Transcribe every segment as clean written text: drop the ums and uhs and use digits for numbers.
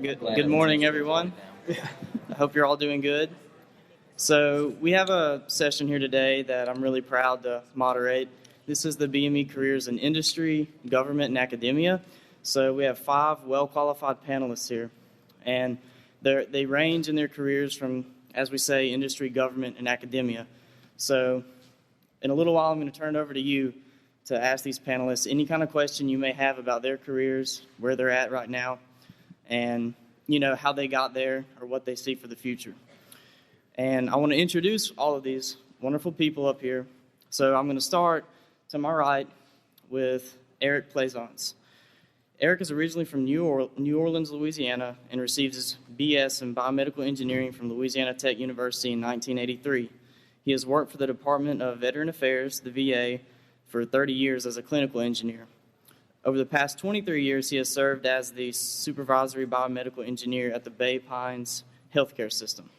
Good morning, everyone. I hope you're all doing good. So we have a session here today that I'm really proud to moderate. This is the BME Careers in Industry, Government, and Academia. So we have 5 well-qualified panelists here, and they range in their careers from, as we say, industry, government, and academia. So in a little while, I'm going to turn it over to you to ask these panelists any kind of question you may have about their careers, where they're at right now, and how they got there or what they see for the future. And I want to introduce all of these wonderful people up here. So I'm going to start to my right with Eric Plaisance. Eric is originally from New Orleans, Louisiana, and received his BS in Biomedical Engineering from Louisiana Tech University in 1983. He has worked for the Department of Veteran Affairs, the VA, for 30 years as a clinical engineer. Over the past 23 years, he has served as the supervisory biomedical engineer at the Bay Pines healthcare system.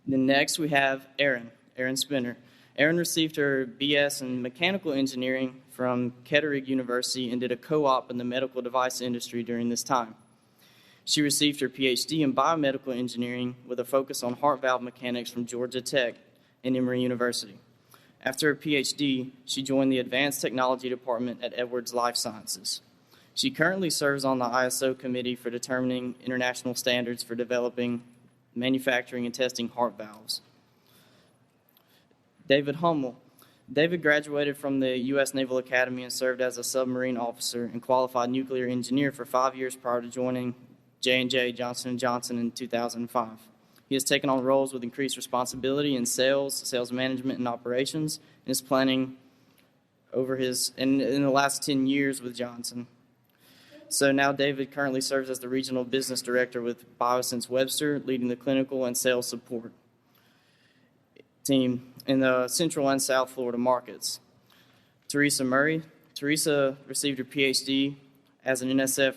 Then next we have Erin Spinner. Erin received her BS in mechanical engineering from Kettering University and did a co-op in the medical device industry during this time. She received her PhD in biomedical engineering with a focus on heart valve mechanics from Georgia Tech and Emory University. After her PhD, she joined the Advanced Technology Department at Edwards Life Sciences. She currently serves on the ISO committee for determining international standards for developing, manufacturing, and testing heart valves. David Hummel. David graduated from the U.S. Naval Academy and served as a submarine officer and qualified nuclear engineer for 5 years prior to joining J&J Johnson & Johnson in 2005. He has taken on roles with increased responsibility in sales management, and operations, and is planning in the last 10 years with Johnson. So now David currently serves as the regional business director with Biosense Webster, leading the clinical and sales support team in the Central and South Florida markets. Teresa Murray. Teresa received her PhD as an NSF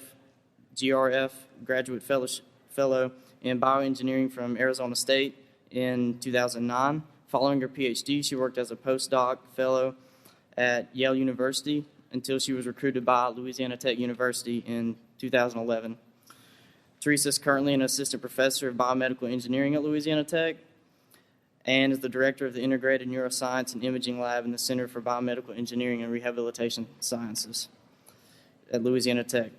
GRF graduate fellow in bioengineering from Arizona State in 2009. Following her PhD, she worked as a postdoc fellow at Yale University until she was recruited by Louisiana Tech University in 2011. Teresa is currently an assistant professor of biomedical engineering at Louisiana Tech and is the director of the Integrated Neuroscience and Imaging Lab in the Center for Biomedical Engineering and Rehabilitation Sciences at Louisiana Tech.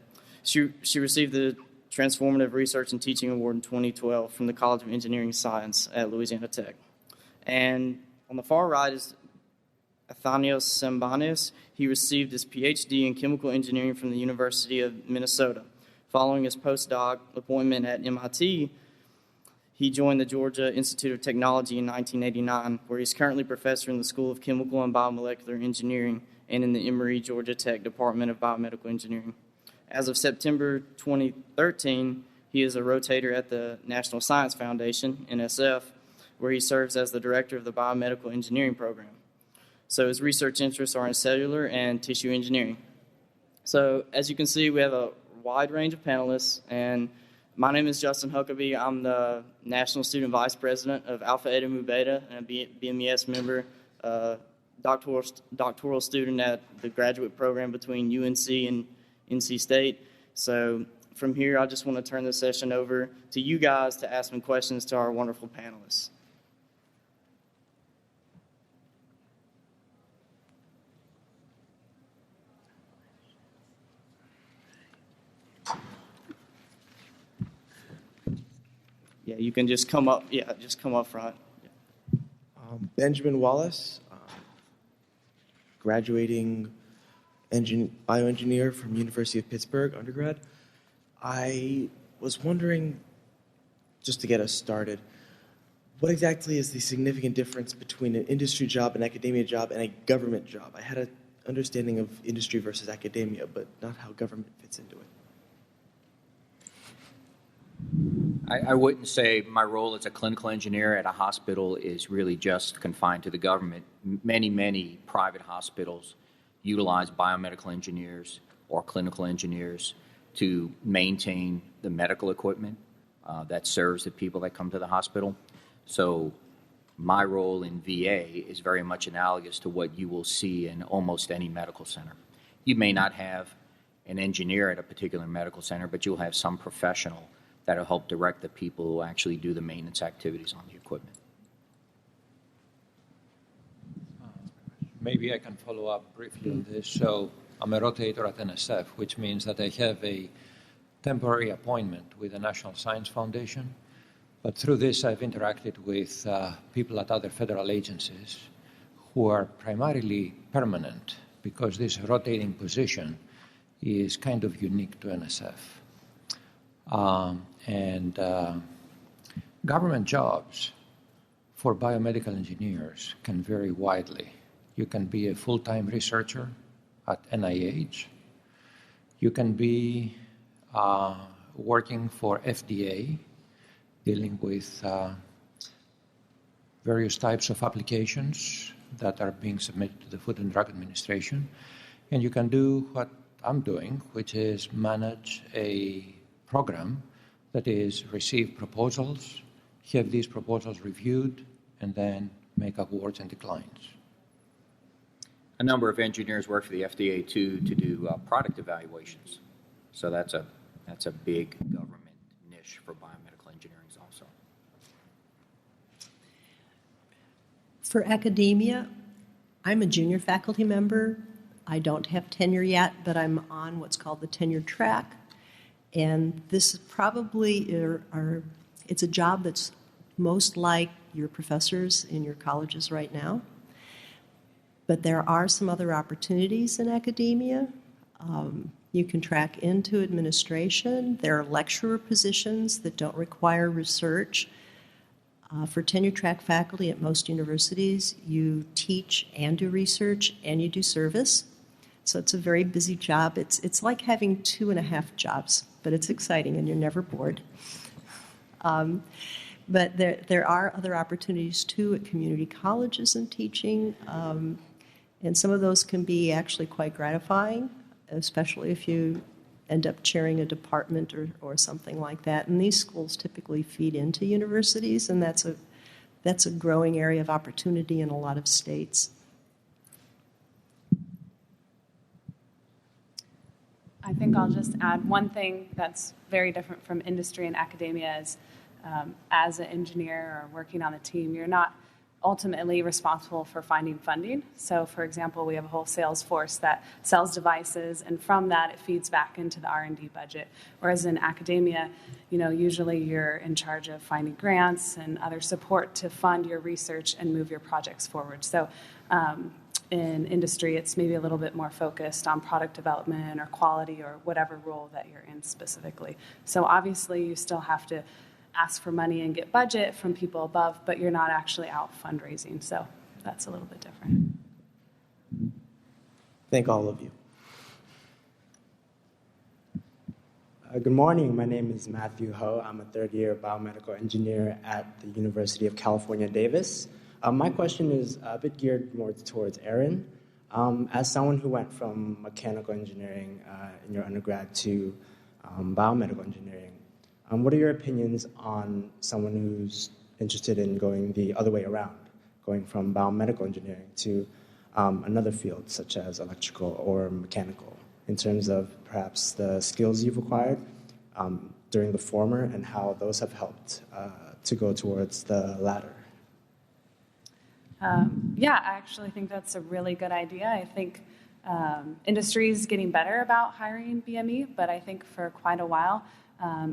She received the Transformative Research and Teaching Award in 2012 from the College of Engineering Science at Louisiana Tech. And on the far right is Athanios Sembanis. He received his PhD in chemical engineering from the University of Minnesota. Following his postdoc appointment at MIT, he joined the Georgia Institute of Technology in 1989, where he's currently professor in the School of Chemical and Biomolecular Engineering and in the Emory, Georgia Tech Department of Biomedical Engineering. As of September 2013, he is a rotator at the National Science Foundation, NSF, where he serves as the director of the Biomedical Engineering Program. So his research interests are in cellular and tissue engineering. So as you can see, we have a wide range of panelists, and my name is Justin Huckabee. I'm the National Student Vice President of Alpha Eta Mu Beta and a BMES member, doctoral student at the graduate program between UNC and NC State. So from here, I just want to turn the session over to you guys to ask some questions to our wonderful panelists. Yeah, you can just come up. Yeah, just come up front. Benjamin Wallace, graduating bioengineer from University of Pittsburgh, undergrad. I was wondering, just to get us started, what exactly is the significant difference between an industry job, an academia job, and a government job? I had an understanding of industry versus academia, but not how government fits into it. I wouldn't say my role as a clinical engineer at a hospital is really just confined to the government. Many private hospitals utilize biomedical engineers or clinical engineers to maintain the medical equipment that serves the people that come to the hospital. So my role in VA is very much analogous to what you will see in almost any medical center. You may not have an engineer at a particular medical center, but you'll have some professional that will help direct the people who actually do the maintenance activities on the equipment. Maybe I can follow up briefly on this. So I'm a rotator at NSF, which means that I have a temporary appointment with the National Science Foundation. But through this, I've interacted with people at other federal agencies who are primarily permanent, because this rotating position is kind of unique to NSF. Government jobs for biomedical engineers can vary widely. You can be a full-time researcher at NIH. You can be working for FDA, dealing with various types of applications that are being submitted to the Food and Drug Administration. And you can do what I'm doing, which is manage a program that is receive proposals, have these proposals reviewed, and then make awards and declines. A number of engineers work for the FDA too to do product evaluations. So that's a big government niche for biomedical engineering also. For academia, I'm a junior faculty member. I don't have tenure yet, but I'm on what's called the tenure track. And this is probably it's a job that's most like your professors in your colleges right now. But there are some other opportunities in academia. You can track into administration. There are lecturer positions that don't require research. For tenure track faculty at most universities, you teach and do research and you do service. So it's a very busy job. It's like having 2.5 jobs, but it's exciting and you're never bored. But there are other opportunities too at community colleges in teaching. And some of those can be actually quite gratifying, especially if you end up chairing a department or something like that. And these schools typically feed into universities, and that's a growing area of opportunity in a lot of states. I think I'll just add one thing that's very different from industry and academia is as an engineer or working on a team, you're not ultimately responsible for finding funding. So, for example, we have a whole sales force that sells devices, and from that, it feeds back into the R&D budget. Whereas in academia, usually you're in charge of finding grants and other support to fund your research and move your projects forward. So, in industry, it's maybe a little bit more focused on product development or quality or whatever role that you're in specifically. So, obviously, you still have to ask for money and get budget from people above, but you're not actually out fundraising. So that's a little bit different. Thank all of you. Good morning. My name is Matthew Ho. I'm a third-year biomedical engineer at the University of California, Davis. My question is a bit geared more towards Erin. As someone who went from mechanical engineering in your undergrad to biomedical engineering, what are your opinions on someone who's interested in going the other way around, going from biomedical engineering to another field, such as electrical or mechanical, in terms of perhaps the skills you've acquired during the former and how those have helped to go towards the latter? Yeah, I actually think that's a really good idea. I think industry is getting better about hiring BME, but I think for quite a while,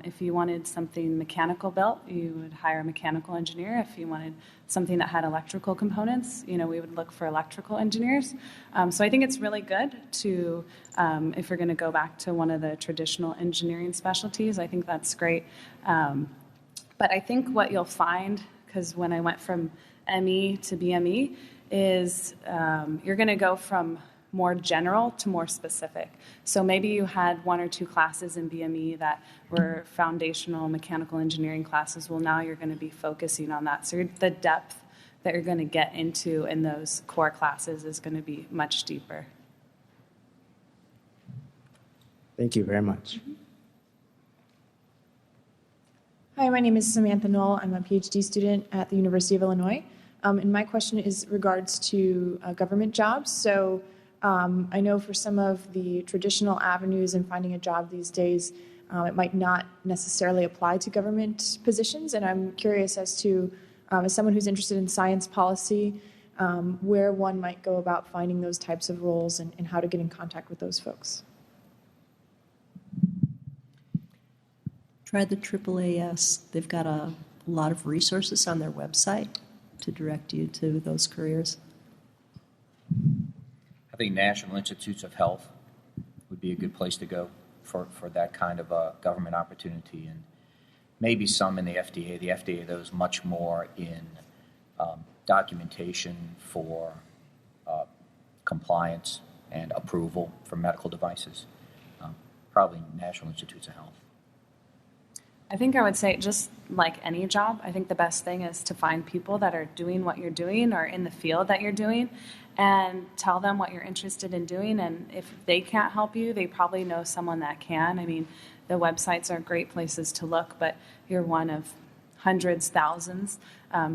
if you wanted something mechanical built, you would hire a mechanical engineer. If you wanted something that had electrical components, we would look for electrical engineers. So I think it's really good to, if you're going to go back to one of the traditional engineering specialties, I think that's great. But I think what you'll find, because when I went from ME to BME, is you're going to go from more general to more specific. So maybe you had 1 or 2 classes in BME that were foundational mechanical engineering classes. Well, now you're going to be focusing on that. So the depth that you're going to get into in those core classes is going to be much deeper. Thank you very much. Hi, my name is Samantha Knoll. I'm a PhD student at the University of Illinois. And my question is regards to government jobs. So I know for some of the traditional avenues in finding a job these days, it might not necessarily apply to government positions, and I'm curious as to, as someone who's interested in science policy, where one might go about finding those types of roles and how to get in contact with those folks. Try the AAAS. They've got a lot of resources on their website to direct you to those careers. I think National Institutes of Health would be a good place to go for that kind of a government opportunity, and maybe some in the FDA. The FDA, though, is much more in documentation for compliance and approval for medical devices. Probably National Institutes of Health. I think I would say, just like any job, I think the best thing is to find people that are doing what you're doing or in the field that you're doing, and tell them what you're interested in doing. And if they can't help you, they probably know someone that can. I mean, the websites are great places to look, but you're one of hundreds, thousands.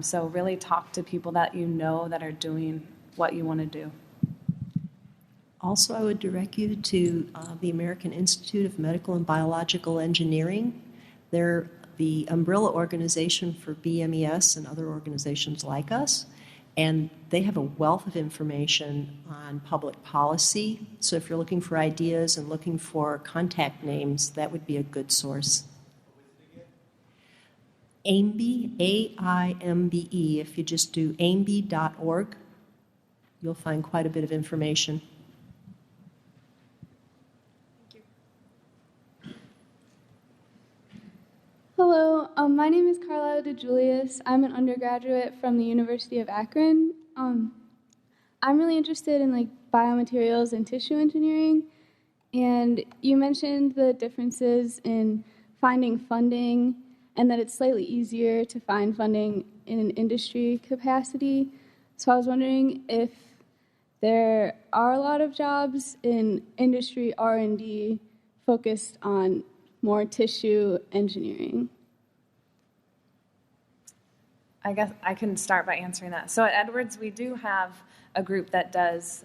So really talk to people that you know that are doing what you want to do. Also, I would direct you to the American Institute of Medical and Biological Engineering. They're the umbrella organization for BMES and other organizations like us, and they have a wealth of information on public policy. So if you're looking for ideas and looking for contact names, that would be a good source. AIMBE, A-I-M-B-E. If you just do aimbe.org, you'll find quite a bit of information. Hello, my name is Carlisle DeJulius. I'm an undergraduate from the University of Akron. I'm really interested in biomaterials and tissue engineering, and you mentioned the differences in finding funding and that it's slightly easier to find funding in an industry capacity. So I was wondering if there are a lot of jobs in industry R&D focused on more tissue engineering. I guess I can start by answering that. So at Edwards, we do have a group that does,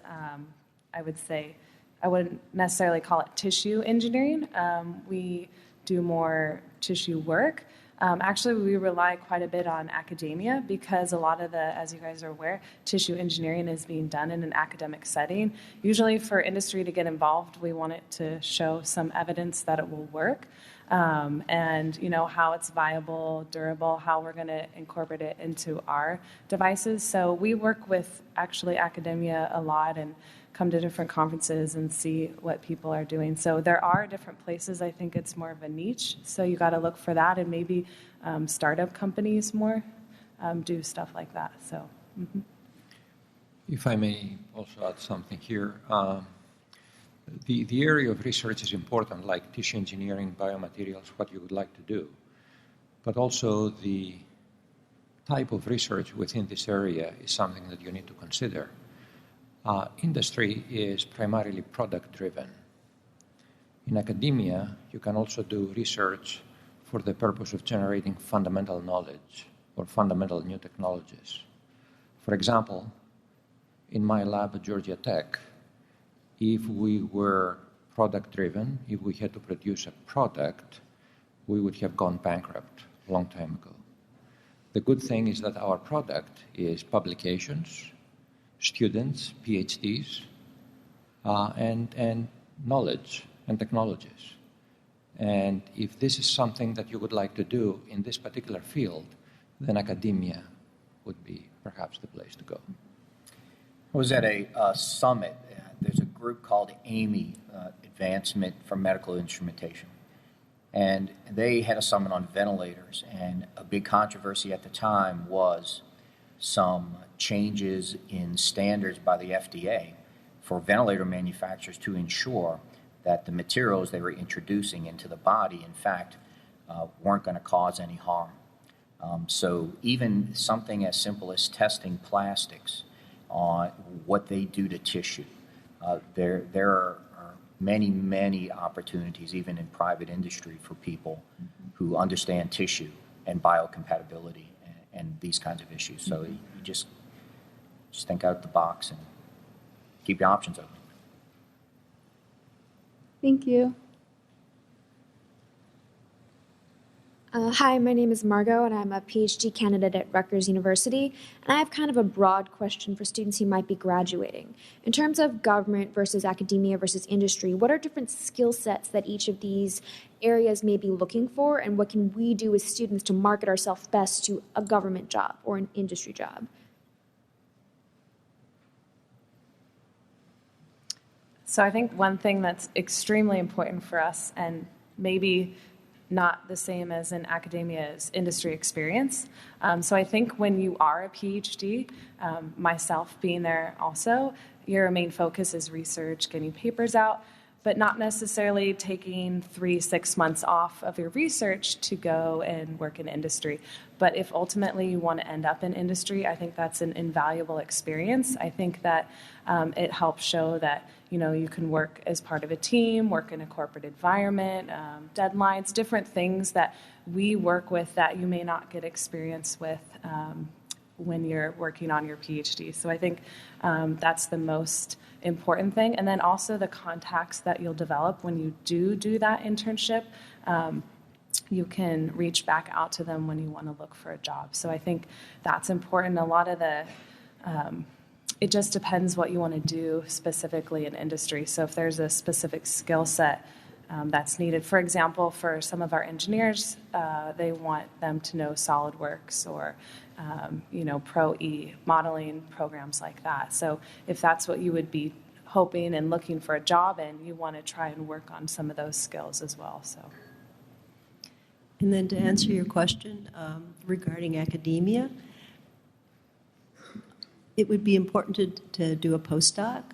I would say, I wouldn't necessarily call it tissue engineering. We do more tissue work. Actually, we rely quite a bit on academia because a lot of the, as you guys are aware, tissue engineering is being done in an academic setting. Usually for industry to get involved, we want it to show some evidence that it will work, and how it's viable, durable, how we're going to incorporate it into our devices. So we work with actually academia a lot and come to different conferences and see what people are doing. So there are different places. I think it's more of a niche. So you got to look for that, and maybe startup companies more do stuff like that. So, If I may also add something here, the area of research is important, like tissue engineering, biomaterials, what you would like to do, but also the type of research within this area is something that you need to consider. Industry is primarily product-driven. In academia, you can also do research for the purpose of generating fundamental knowledge or fundamental new technologies. For example, in my lab at Georgia Tech, if we were product-driven, if we had to produce a product, we would have gone bankrupt a long time ago. The good thing is that our product is publications, students, PhDs, and knowledge and technologies. And if this is something that you would like to do in this particular field, then academia would be perhaps the place to go. I was at a summit. There's a group called AME, Advancement for Medical Instrumentation. And they had a summit on ventilators, and a big controversy at the time was some changes in standards by the FDA for ventilator manufacturers to ensure that the materials they were introducing into the body, in fact, weren't going to cause any harm. So even something as simple as testing plastics on what they do to tissue, there are many, many opportunities, even in private industry, for people who understand tissue and biocompatibility and these kinds of issues. So you just think out the box and keep your options open. Thank you. Hi, my name is Margot, and I'm a PhD candidate at Rutgers University. And I have kind of a broad question for students who might be graduating. In terms of government versus academia versus industry, what are different skill sets that each of these areas may be looking for, and what can we do as students to market ourselves best to a government job or an industry job? So I think one thing that's extremely important for us, and maybe not the same as in academia, is industry experience. So I think when you are a PhD, myself being there also, your main focus is research, getting papers out, but not necessarily taking 3-6 months off of your research to go and work in industry. But if ultimately you want to end up in industry, I think that's an invaluable experience. I think that it helps show that you can work as part of a team, work in a corporate environment, deadlines, different things that we work with that you may not get experience with when you're working on your PhD. So I think that's the most important thing. And then also the contacts that you'll develop when you do that internship. You can reach back out to them when you want to look for a job. So I think that's important. A lot of it just depends what you want to do specifically in industry. So if there's a specific skill set that's needed, for example, for some of our engineers, they want them to know SolidWorks or Pro-E, modeling programs like that. So if that's what you would be hoping and looking for a job in, you want to try and work on some of those skills as well. So. And then to answer your question regarding academia, it would be important to do a postdoc.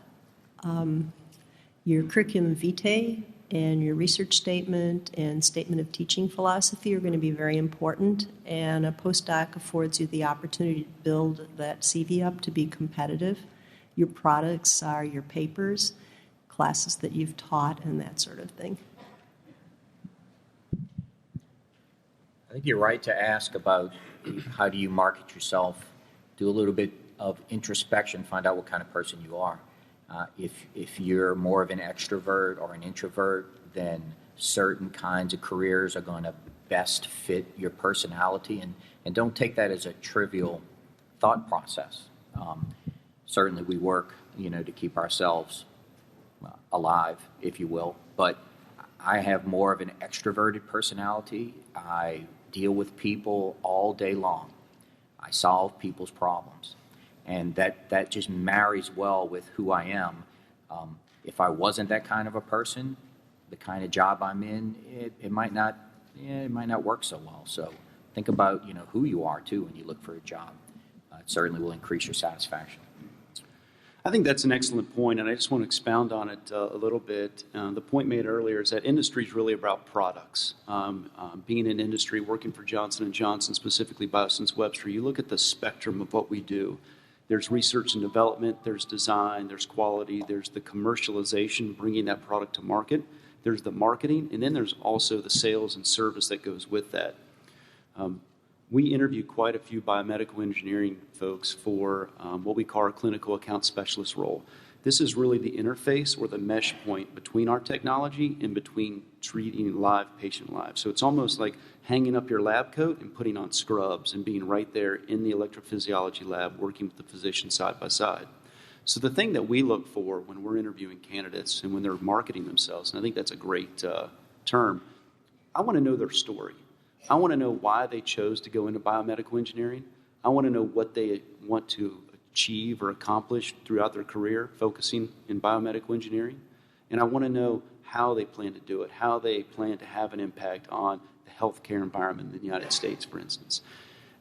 Your curriculum vitae and your research statement and statement of teaching philosophy are going to be very important, and a postdoc affords you the opportunity to build that CV up to be competitive. Your products are your papers, classes that you've taught, and that sort of thing. I think you're right to ask about how do you market yourself, do a little bit of introspection, find out what kind of person you are. If you're more of an extrovert or an introvert, then certain kinds of careers are going to best fit your personality, and don't take that as a trivial thought process. Certainly we work, to keep ourselves alive, if you will, but I have more of an extroverted personality. I deal with people all day long. I solve people's problems. And that just marries well with who I am. If I wasn't that kind of a person, the kind of job I'm in, it might not work so well. So think about who you are too when you look for a job. It certainly will increase your satisfaction. I think that's an excellent point, and I just want to expound on it a little bit. The point made earlier is that industry is really about products. Being in industry, working for Johnson & Johnson, specifically Bioscience Webster, you look at the spectrum of what we do. There's research and development, there's design, there's quality, there's the commercialization, bringing that product to market, there's the marketing, and then there's also the sales and service that goes with that. We interview quite a few biomedical engineering folks for what we call our clinical account specialist role. This is really the interface or the mesh point between our technology and between treating live patient lives. So it's almost like hanging up your lab coat and putting on scrubs and being right there in the electrophysiology lab working with the physician side by side. So the thing that we look for when we're interviewing candidates and when they're marketing themselves, and I think that's a great term, I want to know their story. I want to know why they chose to go into biomedical engineering. I want to know what they want to achieve or accomplish throughout their career focusing in biomedical engineering. And I want to know how they plan to do it, how they plan to have an impact on the healthcare environment in the United States, for instance.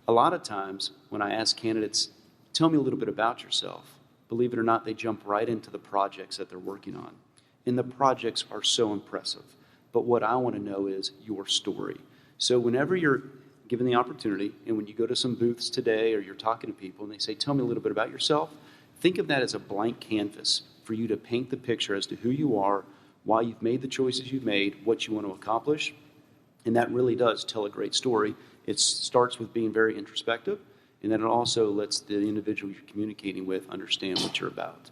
A lot of times when I ask candidates, tell me a little bit about yourself, believe it or not, they jump right into the projects that they're working on. And the projects are so impressive. But what I want to know is your story. So whenever you're given the opportunity, and when you go to some booths today or you're talking to people and they say, tell me a little bit about yourself, think of that as a blank canvas for you to paint the picture as to who you are, why you've made the choices you've made, what you want to accomplish. And that really does tell a great story. It starts with being very introspective, and then it also lets the individual you're communicating with understand what you're about.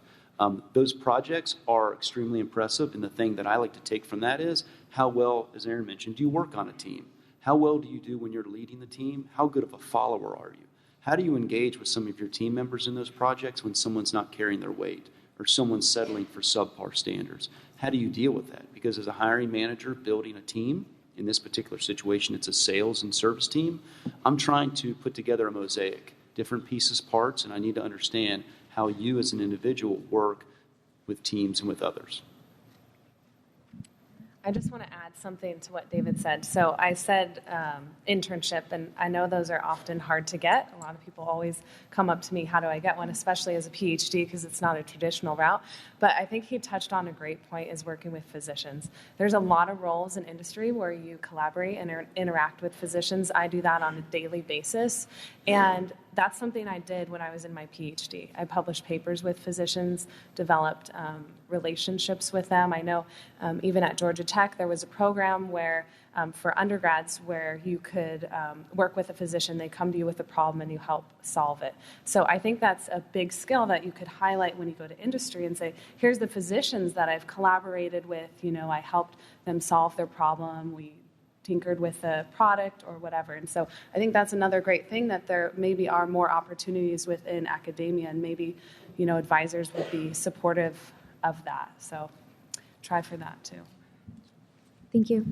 Those projects are extremely impressive, and the thing that I like to take from that is how well, as Aaron mentioned, do you work on a team? How well do you do when you're leading the team? How good of a follower are you? How do you engage with some of your team members in those projects when someone's not carrying their weight or someone's settling for subpar standards? How do you deal with that? Because as a hiring manager building a team, in this particular situation, it's a sales and service team, I'm trying to put together a mosaic, different pieces, parts, and I need to understand how you as an individual work with teams and with others. I just want to add something to what David said. So I said internship, and I know those are often hard to get. A lot of people always come up to me, how do I get one, especially as a PhD, because it's not a traditional route. But I think he touched on a great point, is working with physicians. There's a lot of roles in industry where you collaborate and interact with physicians. I do that on a daily basis. And that's something I did when I was in my PhD. I published papers with physicians, developed relationships with them. I know even at Georgia Tech, there was a program where for undergrads where you could work with a physician. They come to you with a problem and you help solve it. So I think that's a big skill that you could highlight when you go to industry and say, here's the physicians that I've collaborated with. You know, I helped them solve their problem. We tinkered with the product or whatever. And so I think that's another great thing, that there maybe are more opportunities within academia, and maybe, you know, advisors would be supportive of that. So try for that too. Thank you.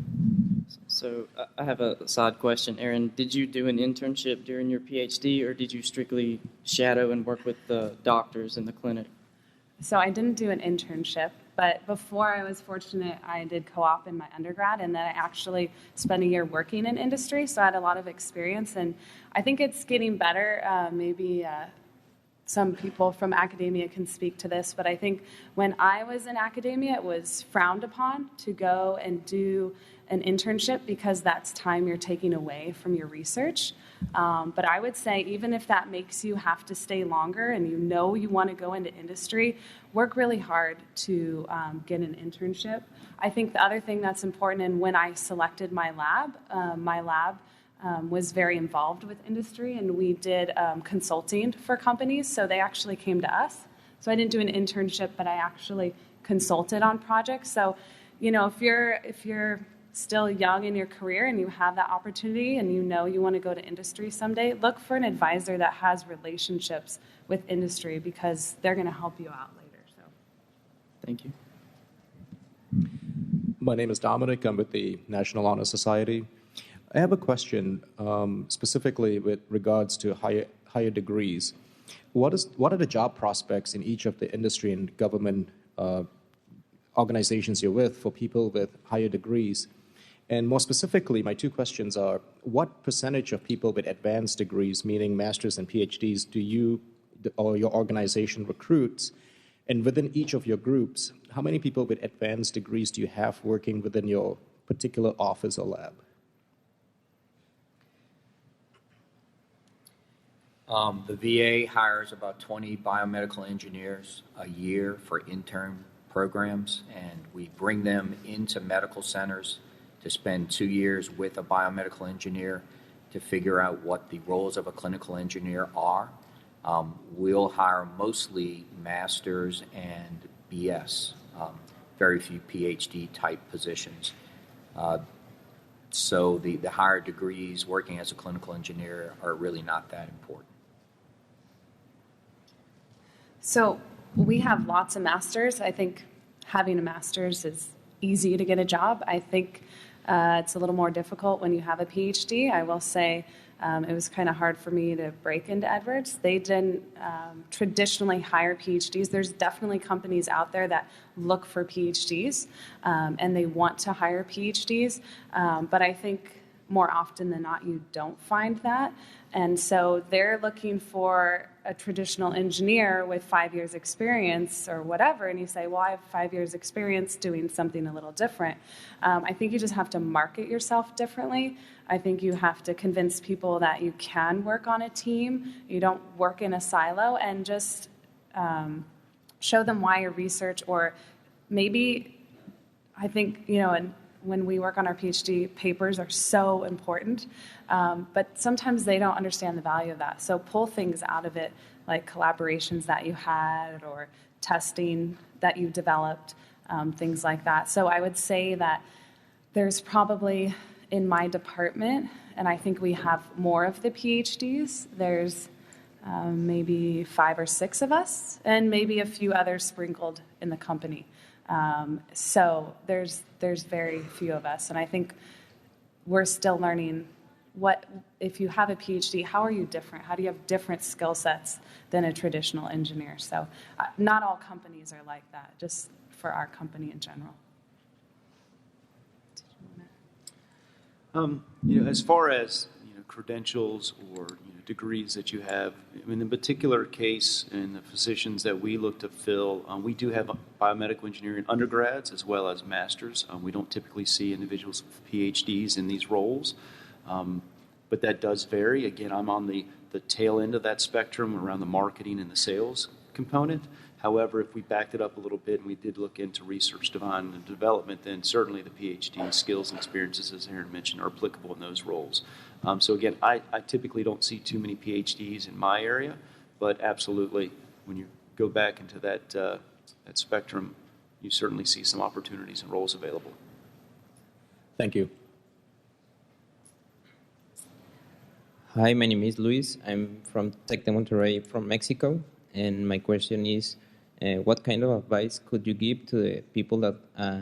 So I have a side question. Aaron, did you do an internship during your PhD, or did you strictly shadow and work with the doctors in the clinic? So I didn't do an internship, but before I was fortunate, I did co-op in my undergrad, and then I actually spent a year working in industry, so I had a lot of experience, and I think it's getting better. Maybe some people from academia can speak to this, but I think when I was in academia, it was frowned upon to go and do an internship because that's time you're taking away from your research. But I would say even if that makes you have to stay longer and you know you want to go into industry, work really hard to get an internship. I think the other thing that's important, and when I selected my lab was very involved with industry, and we did consulting for companies, so they actually came to us. So I didn't do an internship, but I actually consulted on projects. So, you know, if you're still young in your career and you have that opportunity and you know you want to go to industry someday, look for an advisor that has relationships with industry, because they're going to help you out later. So, thank you. My name is Dominic. I'm with the National Honor Society. I have a question specifically with regards to higher degrees. What are the job prospects in each of the industry and government organizations you're with for people with higher degrees? And more specifically, my two questions are, what percentage of people with advanced degrees, meaning masters and PhDs, do you or your organization recruits? And within each of your groups, how many people with advanced degrees do you have working within your particular office or lab? The VA hires about 20 biomedical engineers a year for intern programs, and we bring them into medical centers to spend 2 years with a biomedical engineer to figure out what the roles of a clinical engineer are. We'll hire mostly masters and BS, very few PhD type positions. So the higher degrees working as a clinical engineer are really not that important. So we have lots of masters. I think having a master's is easy to get a job. I think it's a little more difficult when you have a PhD. I will say it was kind of hard for me to break into Edwards. They didn't traditionally hire PhDs. There's definitely companies out there that look for PhDs, and they want to hire PhDs. But I think more often than not, you don't find that. And so they're looking for a traditional engineer with 5 years experience or whatever, and you say, well, I have 5 years experience doing something a little different. I think you just have to market yourself differently. I think you have to convince people that you can work on a team, you don't work in a silo, and just show them why your research, or maybe, I think, you know, and when we work on our PhD, papers are so important, but sometimes they don't understand the value of that. So pull things out of it, like collaborations that you had, or testing that you developed, things like that. So I would say that there's probably in my department, and I think we have more of the PhDs, there's maybe 5 or 6 of us, and maybe a few others sprinkled in the company. So there's very few of us, and I think we're still learning what, if you have a PhD, how are you different? How do you have different skill sets than a traditional engineer? So not all companies are like that, just for our company in general. As far as credentials or degrees that you have, in the particular case, in the positions that we look to fill, we do have biomedical engineering undergrads as well as masters. We don't typically see individuals with PhDs in these roles, but that does vary. Again, I'm on the tail end of that spectrum around the marketing and the sales component. However, if we backed it up a little bit and we did look into research and development, then certainly the PhD skills and experiences, as Aaron mentioned, are applicable in those roles. So again, I typically don't see too many PhDs in my area, but absolutely, when you go back into that spectrum, you certainly see some opportunities and roles available. Thank you. Hi, my name is Luis. I'm from Tec de Monterrey from Mexico, and my question is, what kind of advice could you give to the people that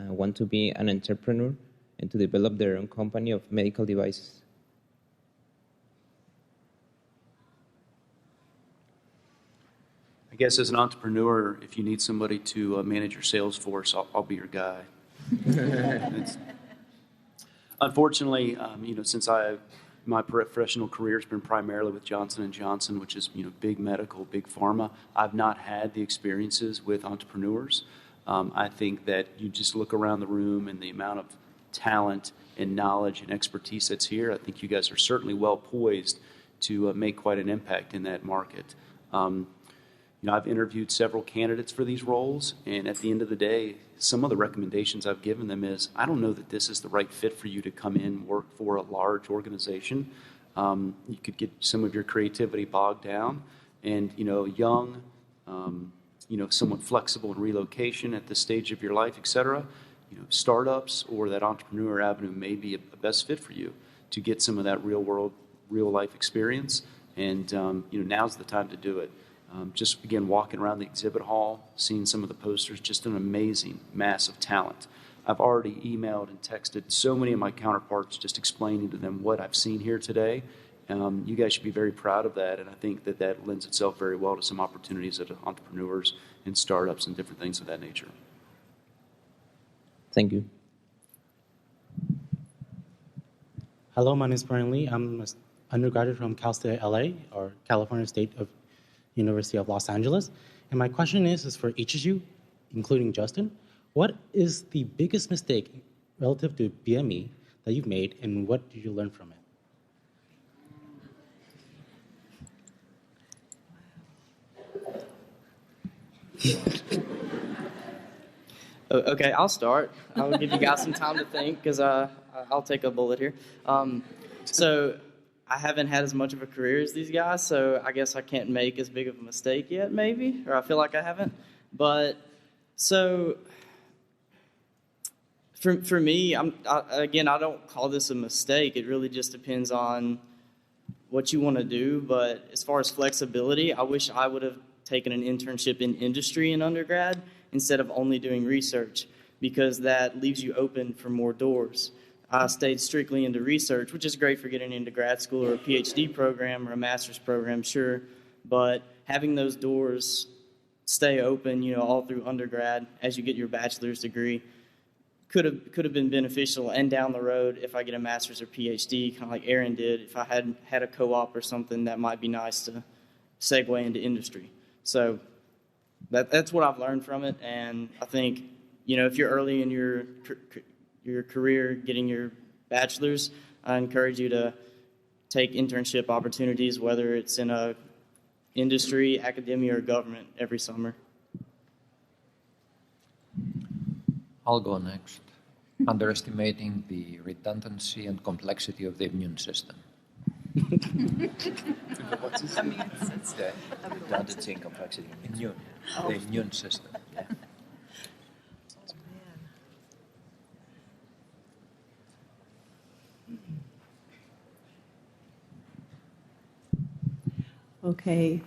want to be an entrepreneur and to develop their own company of medical devices? I guess as an entrepreneur, if you need somebody to manage your sales force, I'll be your guy. Unfortunately, since my professional career has been primarily with Johnson & Johnson, which is big medical, big pharma, I've not had the experiences with entrepreneurs. I think that you just look around the room and the amount of talent and knowledge and expertise that's here. I think you guys are certainly well poised to make quite an impact in that market. I've interviewed several candidates for these roles, and at the end of the day, some of the recommendations I've given them is, I don't know that this is the right fit for you to come in and work for a large organization. You could get some of your creativity bogged down, and young, somewhat flexible in relocation at this stage of your life, etc. Startups or that entrepreneur avenue may be a best fit for you to get some of that real life experience, and now's the time to do it. Just, again, walking around the exhibit hall, seeing some of the posters, just an amazing mass of talent. I've already emailed and texted so many of my counterparts just explaining to them what I've seen here today. You guys should be very proud of that, and I think that lends itself very well to some opportunities at entrepreneurs and startups and different things of that nature. Thank you. Hello, my name is Brian Lee. I'm an undergraduate from Cal State LA, or California State of University of Los Angeles. And my question is for each of you, including Justin, what is the biggest mistake relative to BME that you've made, and what did you learn from it? Okay, I'll start. I'll give you guys some time to think, because I'll take a bullet here. So I haven't had as much of a career as these guys, so I guess I can't make as big of a mistake yet, maybe, or I feel like I haven't. But so for me, I don't call this a mistake. It really just depends on what you want to do. But as far as flexibility, I wish I would have taken an internship in industry in undergrad instead of only doing research, because that leaves you open for more doors. I stayed strictly into research, which is great for getting into grad school or a PhD program or a master's program, sure. But having those doors stay open, all through undergrad as you get your bachelor's degree could have been beneficial. And down the road, if I get a master's or PhD, kind of like Aaron did, if I had a co-op or something, that might be nice to segue into industry. So that's what I've learned from it. And I think, if you're early in your career getting your bachelor's, I encourage you to take internship opportunities, whether it's in a industry, academia, or government, every summer. I'll go next. Underestimating the redundancy and complexity of the immune system. What's his name? It's the redundancy and complexity. Immune. The immune system. Yeah. Okay,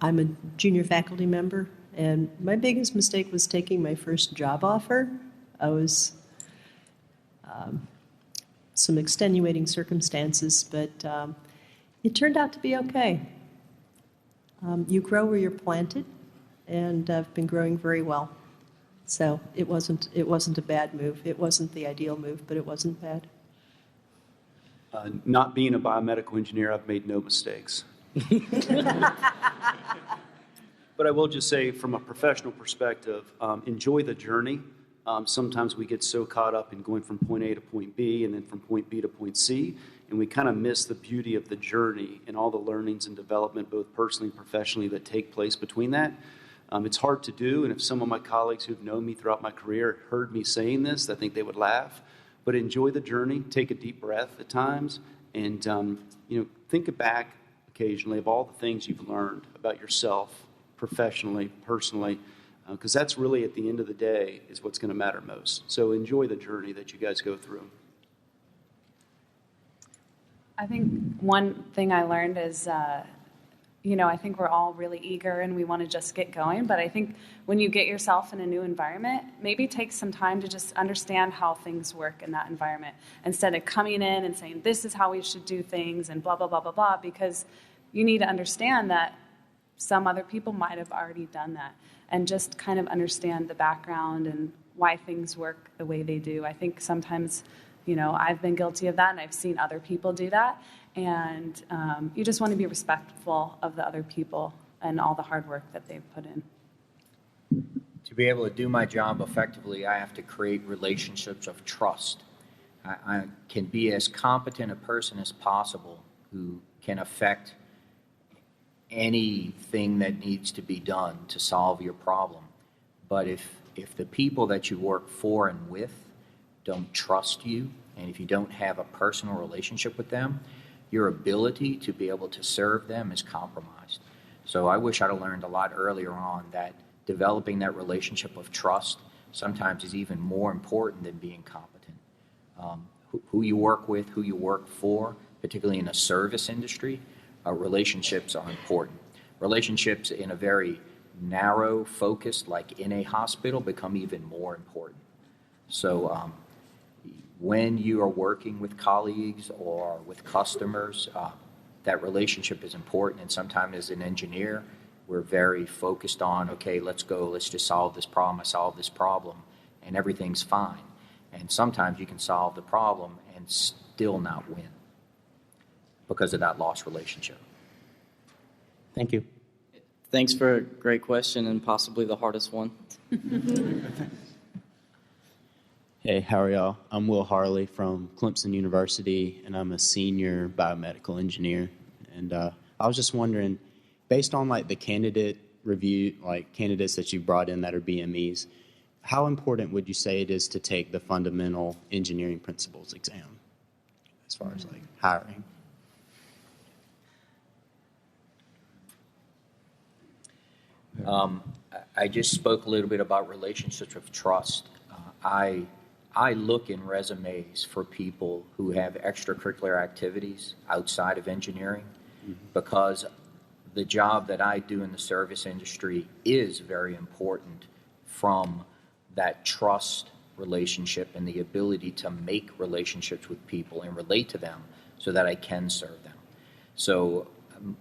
I'm a junior faculty member, and my biggest mistake was taking my first job offer. I was some extenuating circumstances, but it turned out to be okay. You grow where you're planted, and I've been growing very well. So it wasn't a bad move. It wasn't the ideal move, but it wasn't bad. Not being a biomedical engineer, I've made no mistakes. But I will just say, from a professional perspective, enjoy the journey. Sometimes we get so caught up in going from point A to point B and then from point B to point C, and we kind of miss the beauty of the journey and all the learnings and development, both personally and professionally, that take place between that. It's hard to do, and if some of my colleagues who've known me throughout my career heard me saying this, I think they would laugh. But enjoy the journey, take a deep breath at times, and think back occasionally of all the things you've learned about yourself, professionally, personally, because that's really, at the end of the day, is what's going to matter most. So enjoy the journey that you guys go through. I think one thing I learned is, I think we're all really eager and we want to just get going. But I think when you get yourself in a new environment, maybe take some time to just understand how things work in that environment instead of coming in and saying, this is how we should do things and blah, blah, blah, blah, blah, because you need to understand that some other people might have already done that, and just kind of understand the background and why things work the way they do. I think sometimes, I've been guilty of that, and I've seen other people do that, and you just want to be respectful of the other people and all the hard work that they've put in. To be able to do my job effectively, I have to create relationships of trust. I can be as competent a person as possible who can affect anything that needs to be done to solve your problem. But if the people that you work for and with don't trust you, and if you don't have a personal relationship with them, your ability to be able to serve them is compromised. So I wish I'd have learned a lot earlier on that developing that relationship of trust sometimes is even more important than being competent. Who you work with, who you work for, particularly in a service industry, relationships are important. Relationships in a very narrow focus, like in a hospital, become even more important. So when you are working with colleagues or with customers, that relationship is important. And sometimes as an engineer, we're very focused on, okay, let's just solve this problem. I solve this problem, and everything's fine. And sometimes you can solve the problem and still not win because of that lost relationship. Thank you. Thanks for a great question and possibly the hardest one. Hey, how are y'all? I'm Will Harley from Clemson University, and I'm a senior biomedical engineer. And I was just wondering, based on the candidate review, candidates that you brought in that are BMEs, how important would you say it is to take the fundamental engineering principles exam as far as hiring? I just spoke a little bit about relationships of trust. I look in resumes for people who have extracurricular activities outside of engineering because the job that I do in the service industry is very important from that trust relationship and the ability to make relationships with people and relate to them so that I can serve them. So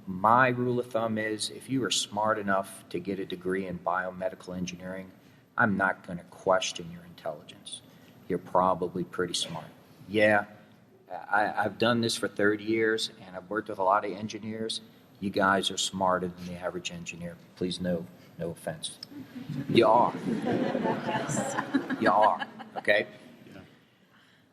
my rule of thumb is if you are smart enough to get a degree in biomedical engineering, I'm not going to question your intelligence. You're probably pretty smart. Yeah, I've done this for 30 years, and I've worked with a lot of engineers. You guys are smarter than the average engineer. Please, no offense. You are. You are, okay? Yeah.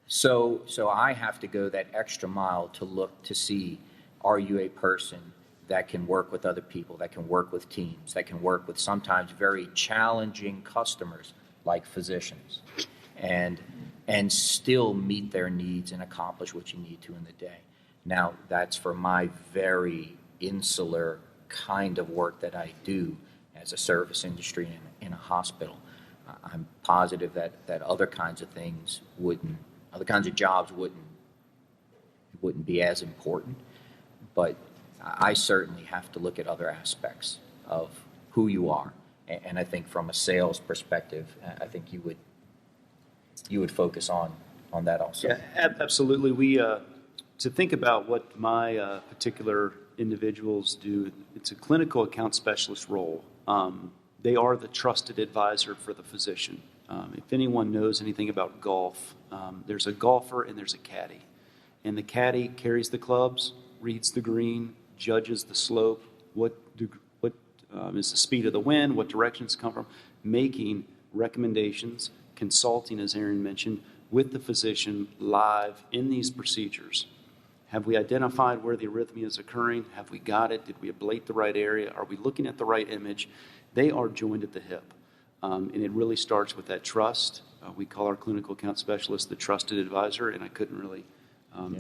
So I have to go that extra mile to look to see, are you a person that can work with other people, that can work with teams, that can work with sometimes very challenging customers like physicians, and still meet their needs and accomplish what you need to in the day. Now, that's for my very insular kind of work that I do as a service industry in a hospital. I'm positive that other kinds of things other kinds of jobs wouldn't be as important. But I certainly have to look at other aspects of who you are. And I think from a sales perspective, I think you would focus on that also. Yeah, absolutely. We to think about what my particular individuals do, it's a clinical account specialist role. They are the trusted advisor for the physician. If anyone knows anything about golf, there's a golfer and there's a caddy. And the caddy carries the clubs, reads the green, judges the slope, what is the speed of the wind, what directions come from, making recommendations, consulting, as Aaron mentioned, with the physician live in these procedures. Have we identified where the arrhythmia is occurring? Have we got it? Did we ablate the right area? Are we looking at the right image? They are joined at the hip. And it really starts with that trust. We call our clinical account specialist the trusted advisor, and I couldn't really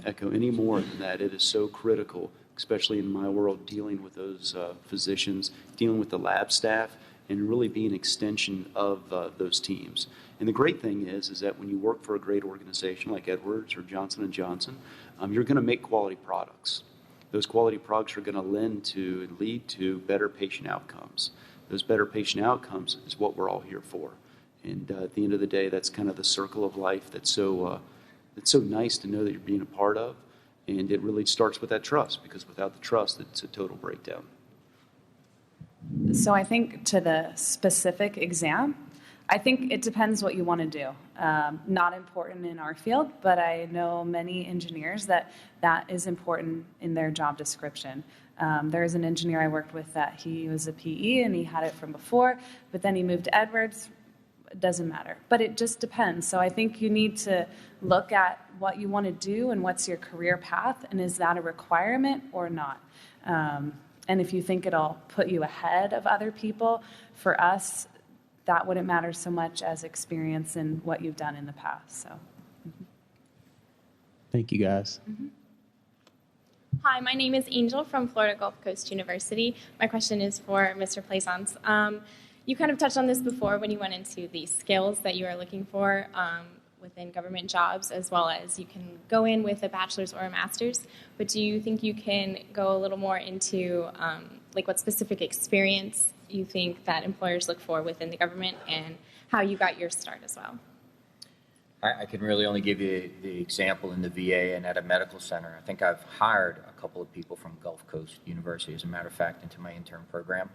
echo any more than that. It is so critical, especially in my world, dealing with those physicians, dealing with the lab staff, and really being an extension of those teams. And the great thing is that when you work for a great organization like Edwards or Johnson & Johnson, you're going to make quality products. Those quality products are going to lead to better patient outcomes. Those better patient outcomes is what we're all here for. And at the end of the day, that's kind of the circle of life that's so nice to know that you're being a part of. And it really starts with that trust, because without the trust, it's a total breakdown. So I think to the specific exam, I think it depends what you want to do. Not important in our field, but I know many engineers that is important in their job description. There is an engineer I worked with that he was a PE and he had it from before, but then he moved to Edwards. It doesn't matter, but it just depends. So I think you need to look at what you want to do and what's your career path, and is that a requirement or not? And if you think it'll put you ahead of other people, for us, that wouldn't matter so much as experience in what you've done in the past. So, Thank you, guys. Mm-hmm. Hi, my name is Angel from Florida Gulf Coast University. My question is for Mr. Plaisance. You kind of touched on this before when you went into the skills that you are looking for within government jobs, as well as you can go in with a bachelor's or a master's. But do you think you can go a little more into like what specific experience you think that employers look for within the government, and how you got your start as well? I can really only give you the example in the VA and at a medical center. I think I've hired a couple of people from Gulf Coast University, as a matter of fact, into my intern program.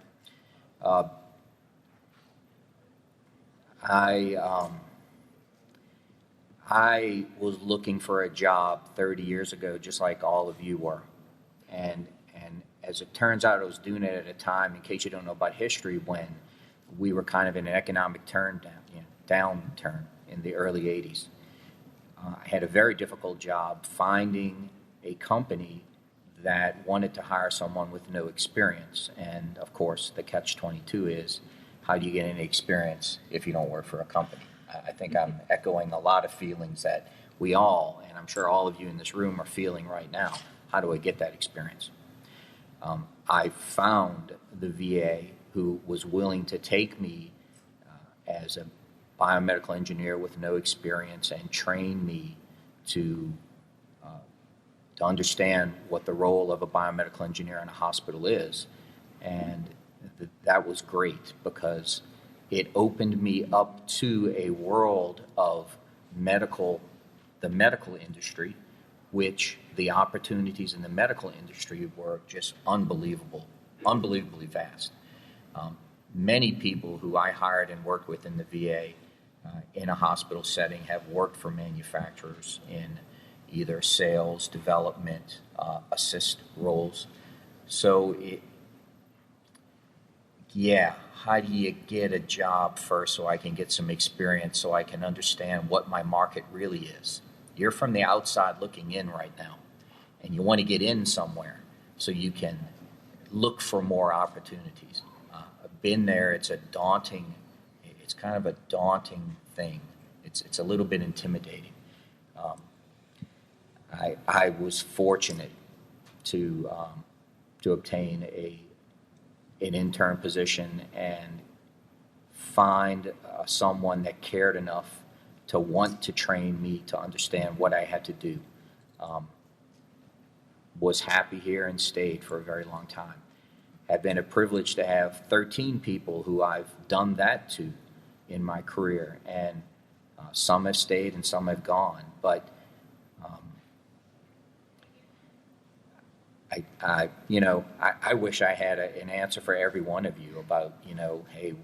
I was looking for a job 30 years ago, just like all of you were. And as it turns out, I was doing it at a time, in case you don't know about history, when we were kind of in an economic downturn in the early 80s. I had a very difficult job finding a company that wanted to hire someone with no experience. And of course, the catch-22 is, how do you get any experience if you don't work for a company? I think I'm echoing a lot of feelings that we all, and I'm sure all of you in this room, are feeling right now. How do I get that experience? I found the VA who was willing to take me as a biomedical engineer with no experience and train me to understand what the role of a biomedical engineer in a hospital is. And that was great, because it opened me up to a world of the medical industry, which the opportunities in the medical industry were just unbelievably vast. Many people who I hired and worked with in the VA in a hospital setting have worked for manufacturers in either sales, development, assist roles. So how do you get a job first so I can get some experience, so I can understand what my market really is? You're from the outside looking in right now, and you want to get in somewhere so you can look for more opportunities. I've been there. It's kind of a daunting thing. It's a little bit intimidating. I was fortunate to obtain an intern position and find someone that cared enough to want to train me to understand what I had to do. Was happy here and stayed for a very long time. Have been a privilege to have 13 people who I've done that to in my career, and some have stayed and some have gone. But I wish I had an answer for every one of you about, hey,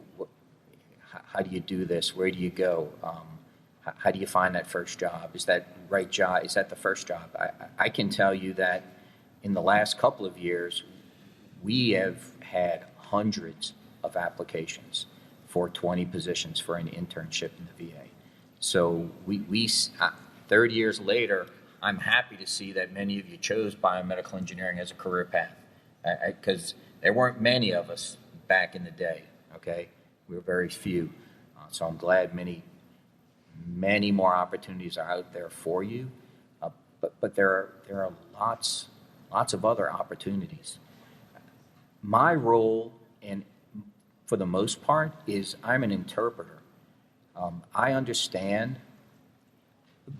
how do you do this? Where do you go? How do you find that first job? Is that right job? Is that the first job? I can tell you that in the last couple of years, we have had hundreds of applications for 20 positions for an internship in the VA. So we 30 years later, I'm happy to see that many of you chose biomedical engineering as a career path, because there weren't many of us back in the day, okay? We were very few. So I'm glad many more opportunities are out there for you. But there are lots of other opportunities. My role, and for the most part, is I'm an interpreter. I understand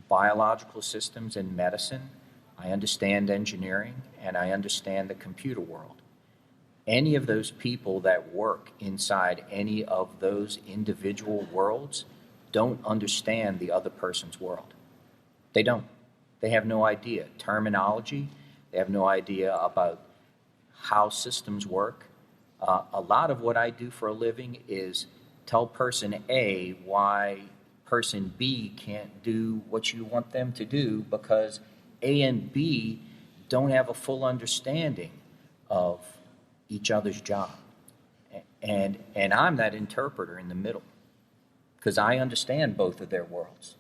biological systems in medicine. I understand engineering, and I understand the computer world. Any of those people that work inside any of those individual worlds don't understand the other person's world. They don't. They have no idea. Terminology, they have no idea about how systems work. A lot of what I do for a living is tell person A why person B can't do what you want them to do, because A and B don't have a full understanding of each other's job. And I'm that interpreter in the middle, because I understand both of their worlds.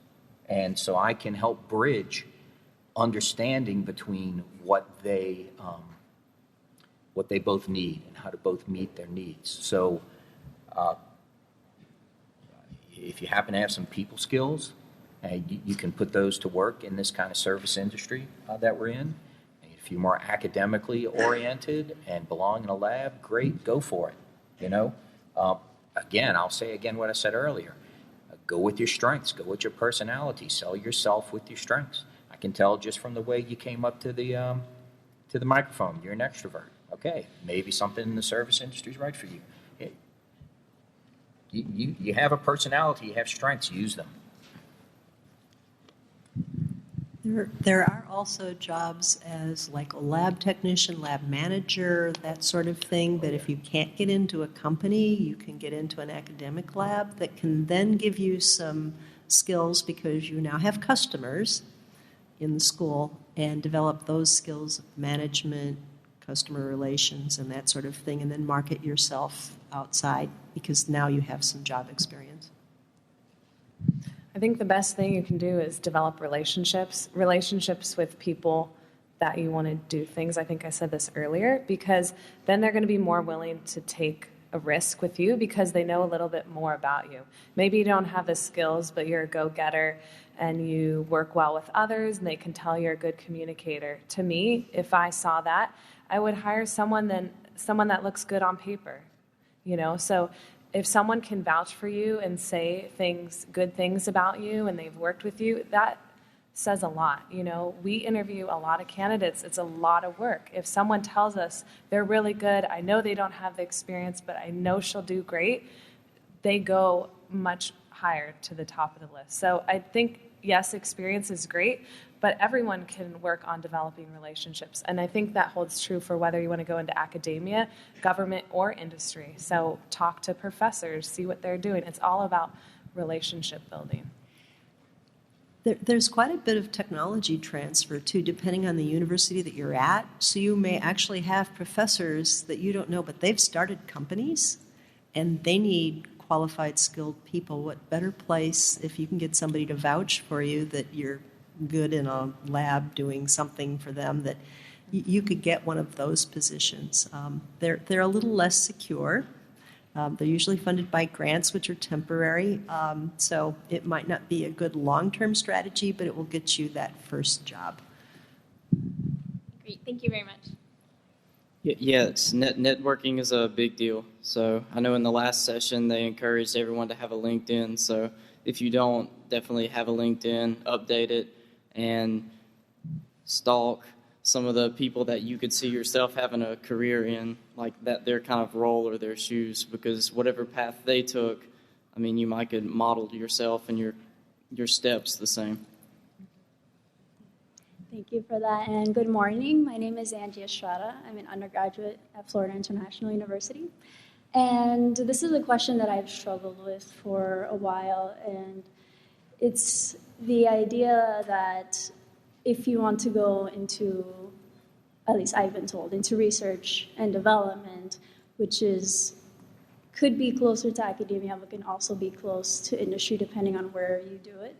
And so I can help bridge understanding between what they both need and how to both meet their needs. So if you happen to have some people skills, you can put those to work in this kind of service industry that we're in. If you're more academically oriented and belong in a lab, great, go for it. Again, I'll say again what I said earlier. Go with your strengths. Go with your personality. Sell yourself with your strengths. I can tell just from the way you came up to the microphone. You're an extrovert. Okay, maybe something in the service industry is right for you. You have a personality. You have strengths. Use them. There are also jobs as like a lab technician, lab manager, that sort of thing, that if you can't get into a company, you can get into an academic lab that can then give you some skills, because you now have customers in the school, and develop those skills of management, customer relations, and that sort of thing, and then market yourself outside, because now you have some job experience. I think the best thing you can do is develop relationships with people that you want to do things. I think I said this earlier, because then they're going to be more willing to take a risk with you because they know a little bit more about you. Maybe you don't have the skills, but you're a go-getter and you work well with others, and they can tell you're a good communicator. To me, if I saw that, I would hire someone that looks good on paper. So if someone can vouch for you and say good things about you, and they've worked with you, that says a lot. We interview a lot of candidates. It's a lot of work. If someone tells us they're really good, I know they don't have the experience, but I know she'll do great, they go much higher to the top of the list. So I think, yes, experience is great, but everyone can work on developing relationships. And I think that holds true for whether you want to go into academia, government, or industry. So talk to professors, see what they're doing. It's all about relationship building. There's quite a bit of technology transfer, too, depending on the university that you're at. So you may actually have professors that you don't know, but they've started companies, and they need qualified, skilled people. What better place if you can get somebody to vouch for you that you're good in a lab doing something for them, that you could get one of those positions. They're a little less secure. They're usually funded by grants, which are temporary. So it might not be a good long-term strategy, but it will get you that first job. Great. Thank you very much. Yes, networking is a big deal. So I know in the last session they encouraged everyone to have a LinkedIn. So if you don't, definitely have a LinkedIn, update it, and stalk some of the people that you could see yourself having a career in, like that their kind of role or their shoes, because whatever path they took, I mean, you might could model yourself and your steps the same. Thank you for that, and good morning. My name is Angie Estrada. I'm an undergraduate at Florida International University. And this is a question that I've struggled with for a while, and it's the idea that if you want to go into, at least I've been told, into research and development, which could be closer to academia, but can also be close to industry depending on where you do it.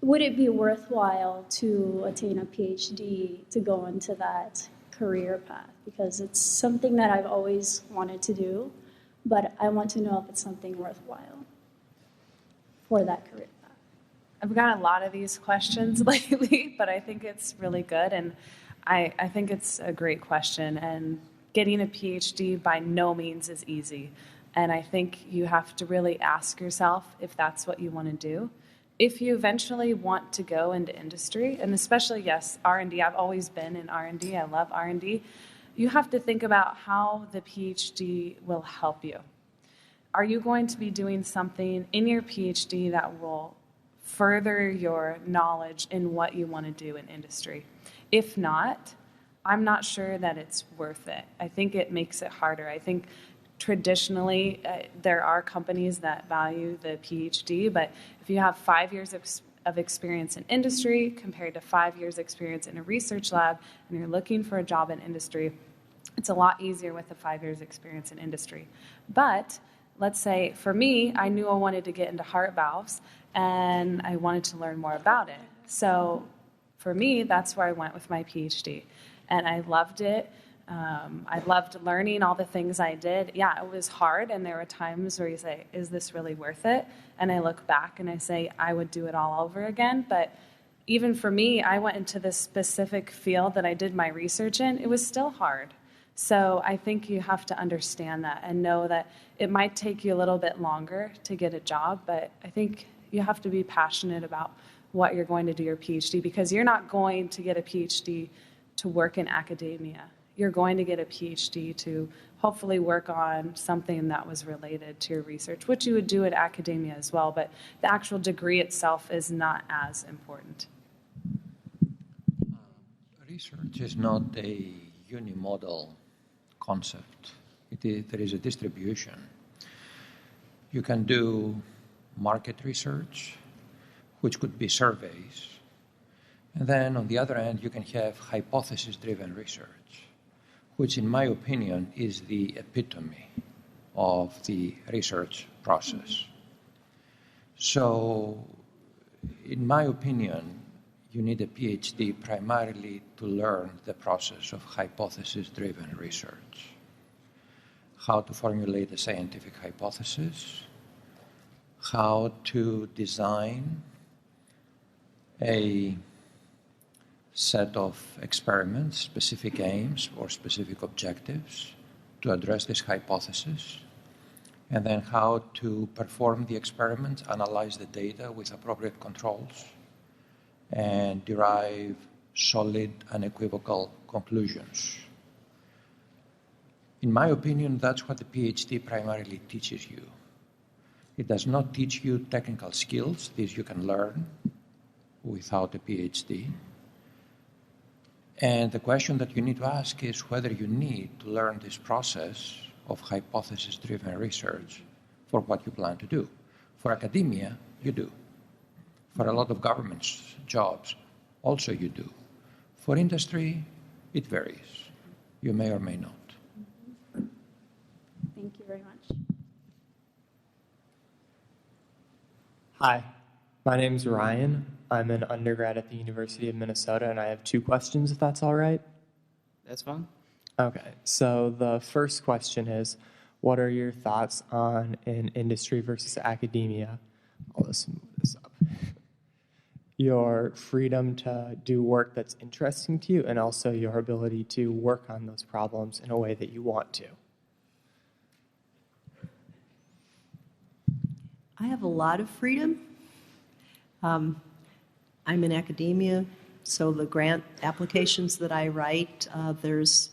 Would it be worthwhile to attain a PhD to go into that career path? Because it's something that I've always wanted to do, but I want to know if it's something worthwhile for that career path. I've got a lot of these questions lately, but I think it's really good, and I think it's a great question. And getting a PhD by no means is easy, and I think you have to really ask yourself if that's what you want to do. If you eventually want to go into industry, and especially, yes, R&D, I've always been in R&D, I love R&D, you have to think about how the PhD will help you. Are you going to be doing something in your PhD that will further your knowledge in what you want to do in industry? If not, I'm not sure that it's worth it. I think it makes it harder. I think traditionally, there are companies that value the PhD, but if you have 5 years of experience in industry compared to 5 years experience in a research lab, and you're looking for a job in industry, it's a lot easier with the 5 years experience in industry. But let's say for me, I knew I wanted to get into heart valves, and I wanted to learn more about it. So for me, that's where I went with my PhD, and I loved it. I loved learning all the things I did. Yeah, it was hard, and there were times where you say, is this really worth it? And I look back and I say, I would do it all over again. But even for me, I went into this specific field that I did my research in. It was still hard. So I think you have to understand that and know that it might take you a little bit longer to get a job, but I think you have to be passionate about what you're going to do your PhD, because you're not going to get a PhD to work in academia. You're going to get a PhD to hopefully work on something that was related to your research, which you would do in academia as well, but the actual degree itself is not as important. Research is not a unimodal concept. There is a distribution. You can do market research, which could be surveys, and then on the other end, you can have hypothesis-driven research, which in my opinion is the epitome of the research process. So, in my opinion, you need a PhD primarily to learn the process of hypothesis-driven research. How to formulate a scientific hypothesis, how to design a set of experiments, specific aims or specific objectives to address this hypothesis, and then how to perform the experiments, analyze the data with appropriate controls, and derive solid, unequivocal conclusions. In my opinion, that's what the PhD primarily teaches you. It does not teach you technical skills. These you can learn without a PhD. And the question that you need to ask is whether you need to learn this process of hypothesis-driven research for what you plan to do. For academia, you do. For a lot of government jobs, also you do. For industry, it varies. You may or may not. Thank you very much. Hi, my name's Ryan. I'm an undergrad at the University of Minnesota, and I have 2 questions, if that's all right. That's fine. Okay, so the first question is, what are your thoughts on an industry versus academia? I'll just move this up. your freedom to do work that's interesting to you and also your ability to work on those problems in a way that you want to? I have a lot of freedom. I'm in academia, so the grant applications that I write, there's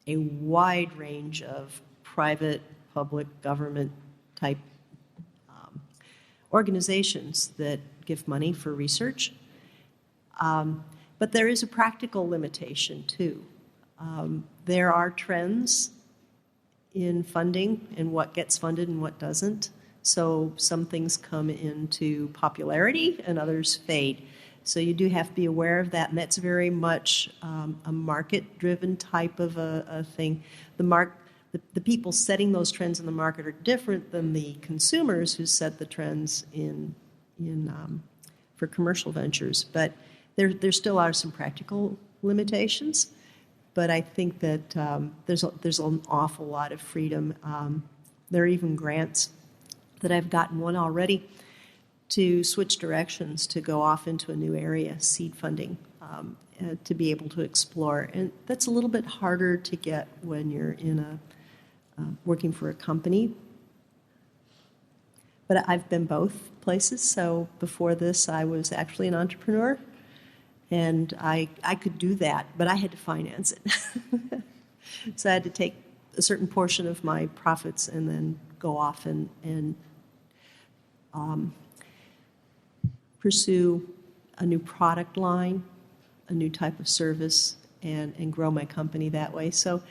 a wide range of private, public, government type organizations that give money for research. But there is a practical limitation, too. There are trends in funding and what gets funded and what doesn't. So some things come into popularity and others fade. So you do have to be aware of that, and that's very much a market-driven type of a thing. The people setting those trends in the market are different than the consumers who set the trends for commercial ventures. But there still are some practical limitations. But I think that there's an awful lot of freedom. There are even grants that I've gotten one already to switch directions, to go off into a new area, seed funding, to be able to explore. And that's a little bit harder to get when you're in working for a company. But I've been both places. So before this, I was actually an entrepreneur, and I could do that, but I had to finance it. So I had to take a certain portion of my profits and then go off and pursue a new product line, a new type of service, and grow my company that way. So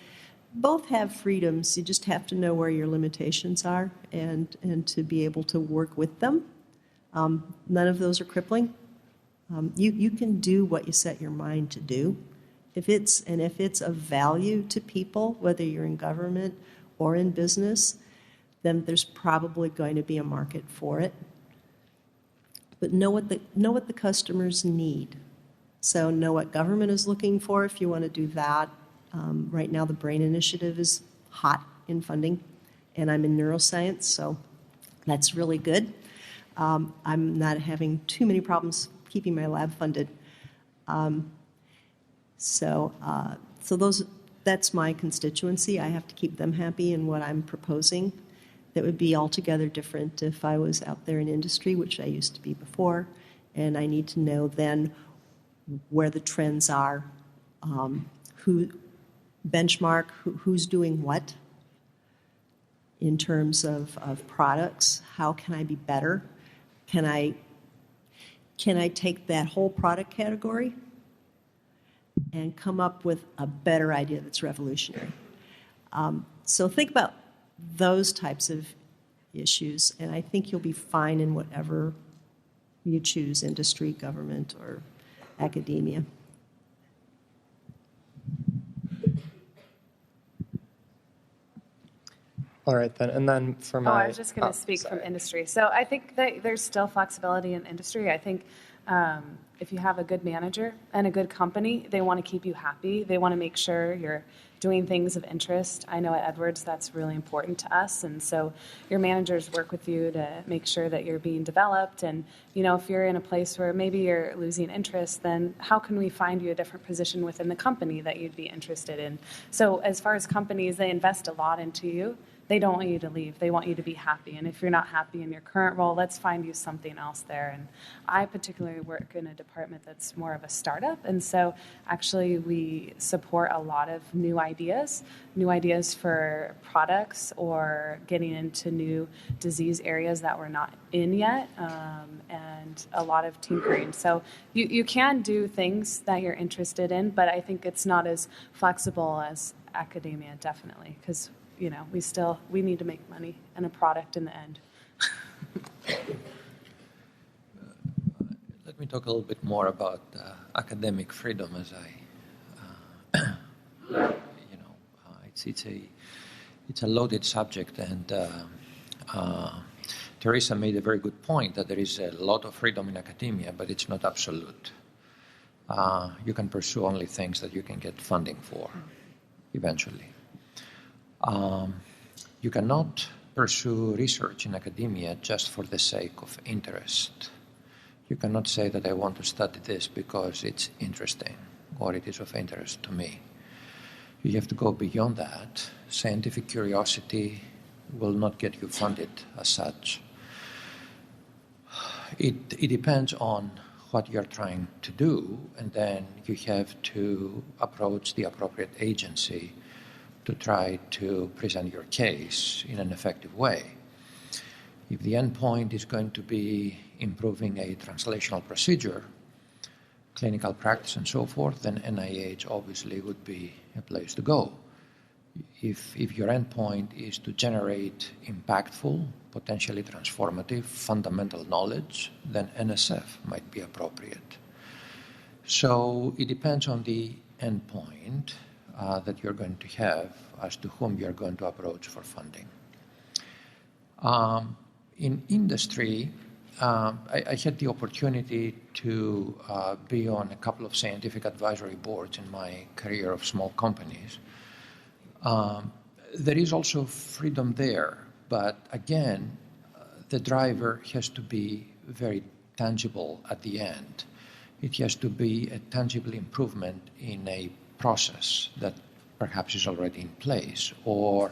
both have freedoms. You just have to know where your limitations are and to be able to work with them. None of those are crippling. You can do what you set your mind to do. If it's of value to people, whether you're in government or in business, then there's probably going to be a market for it. But know what the customers need. So know what government is looking for if you want to do that. Right now, the BRAIN Initiative is hot in funding, and I'm in neuroscience, so that's really good. I'm not having too many problems keeping my lab funded. So that's my constituency. I have to keep them happy in what I'm proposing. That would be altogether different if I was out there in industry, which I used to be before, and I need to know then where the trends are, who benchmark, who's doing what in terms of products. How can I be better? Can I take that whole product category and come up with a better idea that's revolutionary? So think about those types of issues, and I think you'll be fine in whatever you choose, industry, government, or academia. All right, then. And then for my... I was just going to speak from industry. So I think that there's still flexibility in industry. I think if you have a good manager and a good company, they want to keep you happy. They want to make sure you're doing things of interest. I know at Edwards that's really important to us, and so your managers work with you to make sure that you're being developed. And if you're in a place where maybe you're losing interest, then how can we find you a different position within the company that you'd be interested in? So as far as companies, they invest a lot into you. They don't want you to leave. They want you to be happy. And if you're not happy in your current role, let's find you something else there. And I particularly work in a department that's more of a startup. And so actually we support a lot of new ideas for products or getting into new disease areas that we're not in yet, and a lot of tinkering. So you can do things that you're interested in, but I think it's not as flexible as academia, definitely, because we need to make money and a product in the end. Let me talk a little bit more about academic freedom, as it's a loaded subject, and Teresa made a very good point that there is a lot of freedom in academia, but it's not absolute. You can pursue only things that you can get funding for, eventually. You cannot pursue research in academia just for the sake of interest. You cannot say that I want to study this because it's interesting or it is of interest to me. You have to go beyond that. Scientific curiosity will not get you funded as such. It depends on what you're trying to do, and then you have to approach the appropriate agency to try to present your case in an effective way. If the endpoint is going to be improving a translational procedure, clinical practice and so forth, then NIH obviously would be a place to go. If your endpoint is to generate impactful, potentially transformative, fundamental knowledge, then NSF might be appropriate. So it depends on the endpoint that you're going to have as to whom you're going to approach for funding. In industry, I had the opportunity to be on a couple of scientific advisory boards in my career of small companies. There is also freedom there, but again, the driver has to be very tangible at the end. It has to be a tangible improvement in a process that perhaps is already in place, or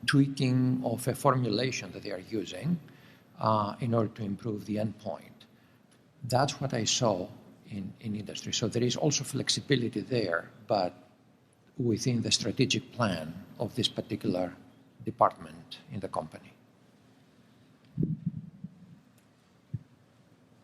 tweaking of a formulation that they are using in order to improve the endpoint. That's what I saw in industry. So there is also flexibility there, but within the strategic plan of this particular department in the company.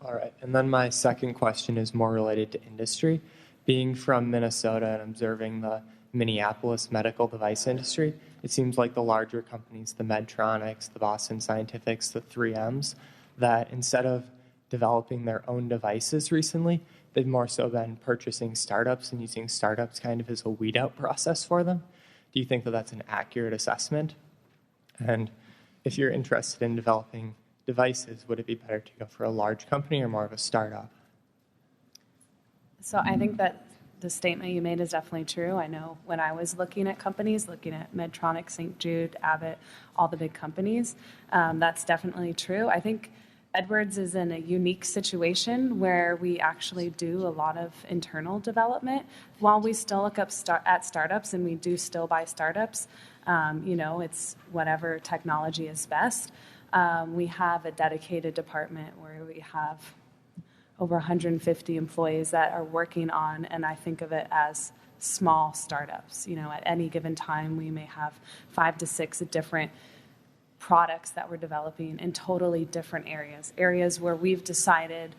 All right, and then my second question is more related to industry. Being from Minnesota and observing the Minneapolis medical device industry, it seems like the larger companies, the Medtronics, the Boston Scientifics, the 3Ms, that instead of developing their own devices recently, they've more so been purchasing startups and using startups kind of as a weed-out process for them. Do you think that that's an accurate assessment? And if you're interested in developing devices, would it be better to go for a large company or more of a startup? So I think that the statement you made is definitely true. I know when I was looking at companies, looking at Medtronic, St. Jude, Abbott, all the big companies, that's definitely true. I think Edwards is in a unique situation where we actually do a lot of internal development. While we still look up at startups and we do still buy startups, it's whatever technology is best. We have a dedicated department where we have over 150 employees that are working on, and I think of it as small startups. At any given time, we may have 5 to 6 different products that we're developing in totally different areas where we've decided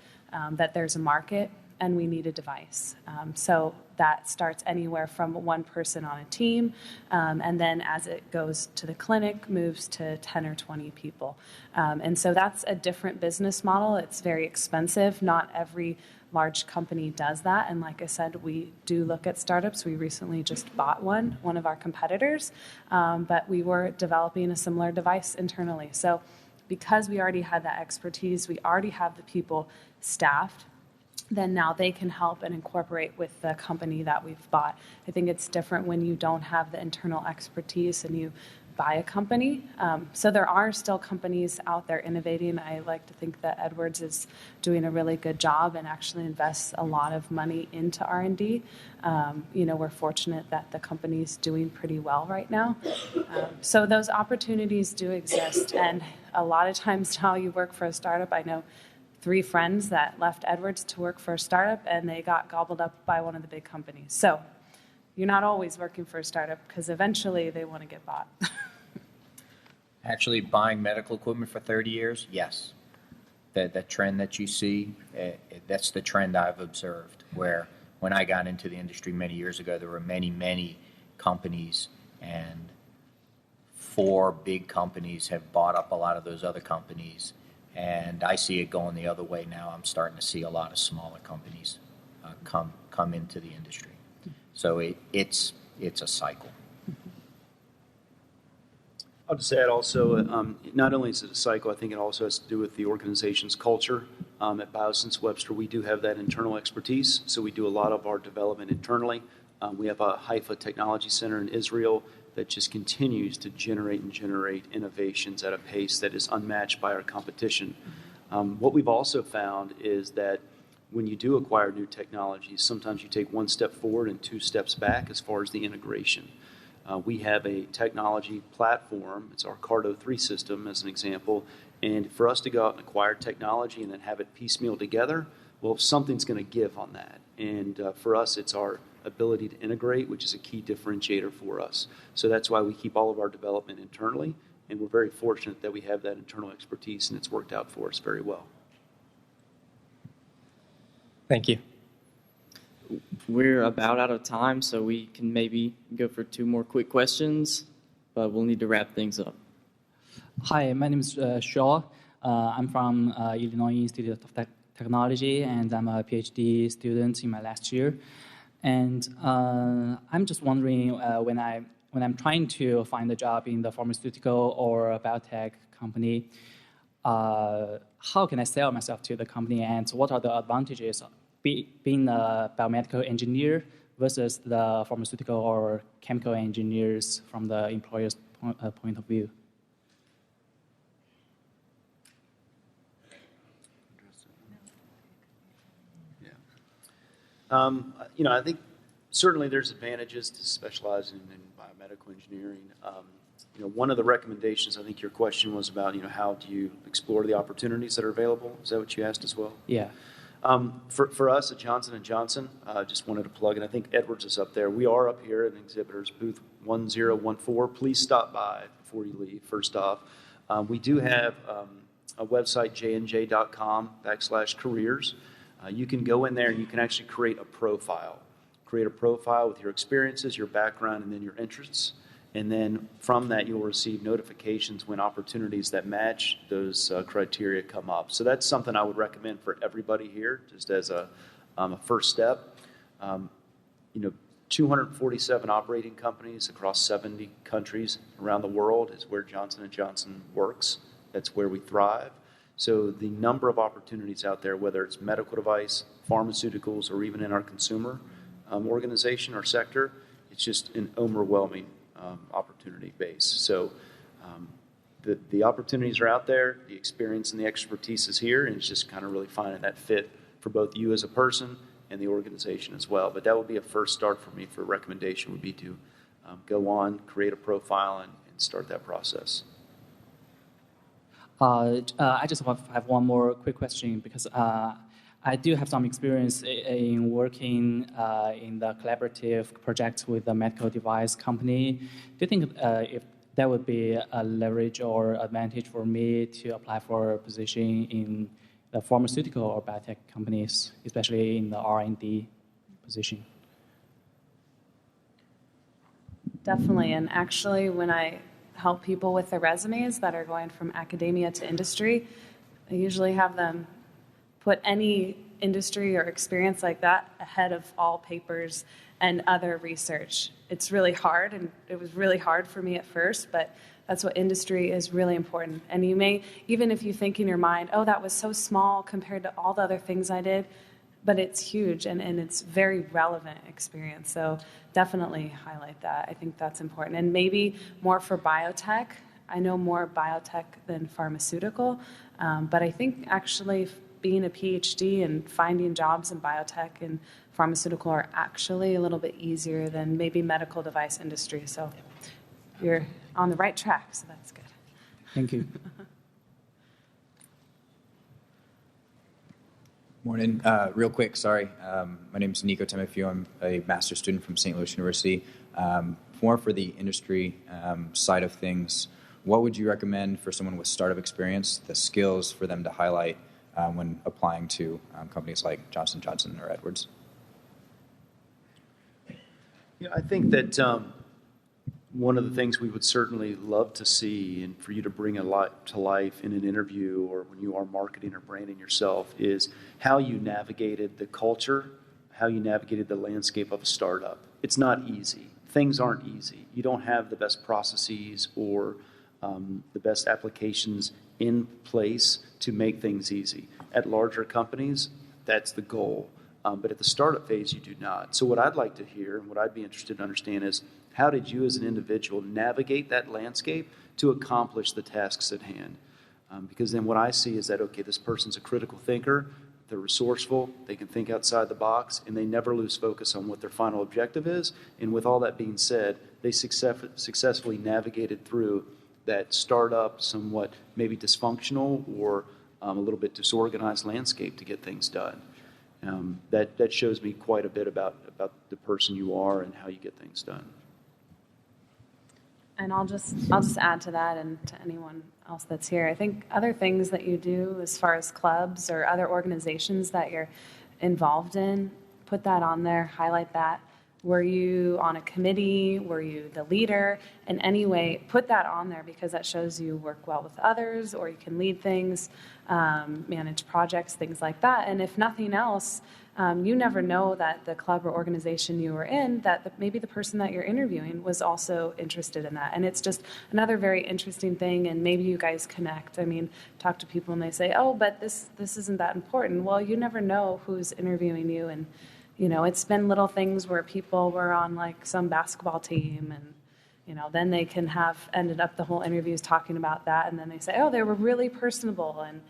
that there's a market and we need a device. So that starts anywhere from one person on a team, and then as it goes to the clinic, moves to 10 or 20 people. And so that's a different business model. It's very expensive. Not every large company does that. And like I said, we do look at startups. We recently just bought one of our competitors, but we were developing a similar device internally. So because we already had that expertise, we already have the people staffed, then now they can help and incorporate with the company that we've bought. I think it's different when you don't have the internal expertise and you buy a company. So there are still companies out there innovating. I like to think that Edwards is doing a really good job and actually invests a lot of money into R&D. We're fortunate that the company's doing pretty well right now. So those opportunities do exist. And a lot of times now you work for a startup. I know 3 friends that left Edwards to work for a startup, and they got gobbled up by one of the big companies. So you're not always working for a startup because eventually they want to get bought. Actually, buying medical equipment for 30 years, yes. The trend that you see, that's the trend I've observed, where when I got into the industry many years ago, there were many, many companies, and 4 big companies have bought up a lot of those other companies. And I see it going the other way now. I'm starting to see a lot of smaller companies come into the industry. So it's a cycle. I'll just add also, not only is it a cycle, I think it also has to do with the organization's culture. At Biosense Webster, we do have that internal expertise, so we do a lot of our development internally. We have a Haifa Technology Center in Israel that just continues to generate innovations at a pace that is unmatched by our competition. What we've also found is that when you do acquire new technologies, sometimes you take one step forward and two steps back as far as the integration. We have a technology platform. It's our Cardo 3 system, as an example. And for us to go out and acquire technology and then have it piecemeal together, well, something's going to give on that. And for us, it's our ability to integrate, which is a key differentiator for us. So that's why we keep all of our development internally. And we're very fortunate that we have that internal expertise, and it's worked out for us very well. Thank you. We're about out of time, so we can maybe go for two more quick questions, but we'll need to wrap things up. Hi, my name is Shaw. I'm from Illinois Institute of Technology, and I'm a PhD student in my last year. And I'm just wondering, when I'm trying to find a job in the pharmaceutical or a biotech company, how can I sell myself to the company, and what are the advantages of being a biomedical engineer versus the pharmaceutical or chemical engineers from the employer's point of view? I think certainly there's advantages to specializing in biomedical engineering. One of the recommendations, I think your question was about, how do you explore the opportunities that are available? Is that what you asked as well? Yeah. For us at Johnson & Johnson, just wanted to plug, and I think Edwards is up there. We are up here at Exhibitors, booth 1014. Please stop by before you leave, first off. We do have a website, jnj.com/careers. You can go in there and you can actually create a profile. Create a profile with your experiences, your background, and then your interests. And then from that, you'll receive notifications when opportunities that match those criteria come up. So that's something I would recommend for everybody here, just as a first step. 247 operating companies across 70 countries around the world is where Johnson & Johnson works. That's where we thrive. So the number of opportunities out there, whether it's medical device, pharmaceuticals, or even in our consumer organization or sector, it's just an overwhelming opportunity base. So the opportunities are out there, the experience and the expertise is here, and it's just kind of really finding that fit for both you as a person and the organization as well. But that would be a first start for me for a recommendation would be to go on, create a profile, and start that process. I just have one more quick question because I do have some experience in working in the collaborative project with a medical device company. Do you think if that would be a leverage or advantage for me to apply for a position in the pharmaceutical or biotech companies, especially in the R&D position? Definitely, and actually when I help people with their resumes that are going from academia to industry, I usually have them put any industry or experience like that ahead of all papers and other research. It's really hard, and it was really hard for me at first, but that's what industry is really important. And you may, even if you think in your mind, oh, that was so small compared to all the other things I did, but it's huge, and it's very relevant experience. So definitely highlight that. I think that's important. And maybe more for biotech. I know more biotech than pharmaceutical, but I think actually being a PhD and finding jobs in biotech and pharmaceutical are actually a little bit easier than maybe medical device industry. So you're on the right track, so that's good. Thank you. Morning. Real quick, sorry. My name is Nico Temefio. I'm a master's student from St. Louis University. More for the industry side of things, what would you recommend for someone with startup experience, the skills for them to highlight when applying to companies like Johnson & Johnson or Edwards? I think that one of the things we would certainly love to see, and for you to bring a lot to life in an interview or when you are marketing or branding yourself, is how you navigated the culture, how you navigated the landscape of a startup. It's not easy. Things aren't easy. You don't have the best processes or the best applications in place to make things easy. At larger companies, that's the goal. But at the startup phase, you do not. So what I'd like to hear and what I'd be interested to understand is, how did you as an individual navigate that landscape to accomplish the tasks at hand? Because then what I see is that, okay, this person's a critical thinker, they're resourceful, they can think outside the box, and they never lose focus on what their final objective is. And with all that being said, they successfully navigated through that startup, somewhat maybe dysfunctional or a little bit disorganized landscape to get things done. That shows me quite a bit about the person you are and how you get things done. And I'll just add to that and to anyone else that's here. I think other things that you do as far as clubs or other organizations that you're involved in, put that on there, highlight that. Were you on a committee? Were you the leader? In any way, put that on there because that shows you work well with others or you can lead things, manage projects, things like that. And if nothing else, you never know that the club or organization you were in, that maybe the person that you're interviewing was also interested in that. And it's just another very interesting thing, and maybe you guys connect. I mean, talk to people and they say, oh, but this isn't that important. Well, you never know who's interviewing you, and it's been little things where people were on like some basketball team and, then they can have ended up the whole interviews talking about that. And then they say, oh, they were really personable. And,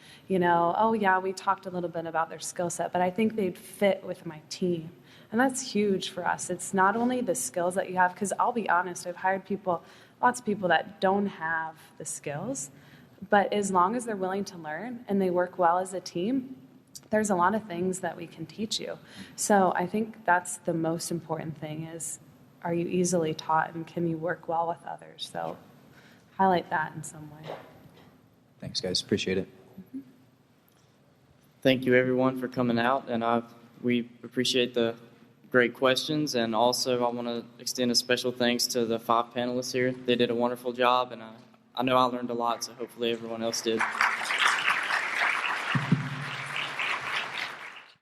oh yeah, we talked a little bit about their skill set, but I think they'd fit with my team. And that's huge for us. It's not only the skills that you have, because I'll be honest, I've hired lots of people that don't have the skills, but as long as they're willing to learn and they work well as a team, there's a lot of things that we can teach you. So I think that's the most important thing is, are you easily taught and can you work well with others? So highlight that in some way. Thanks, guys. Appreciate it. Thank you, everyone, for coming out, and we appreciate the great questions. And also, I want to extend a special thanks to the 5 panelists here. They did a wonderful job, and I know I learned a lot, so hopefully everyone else did.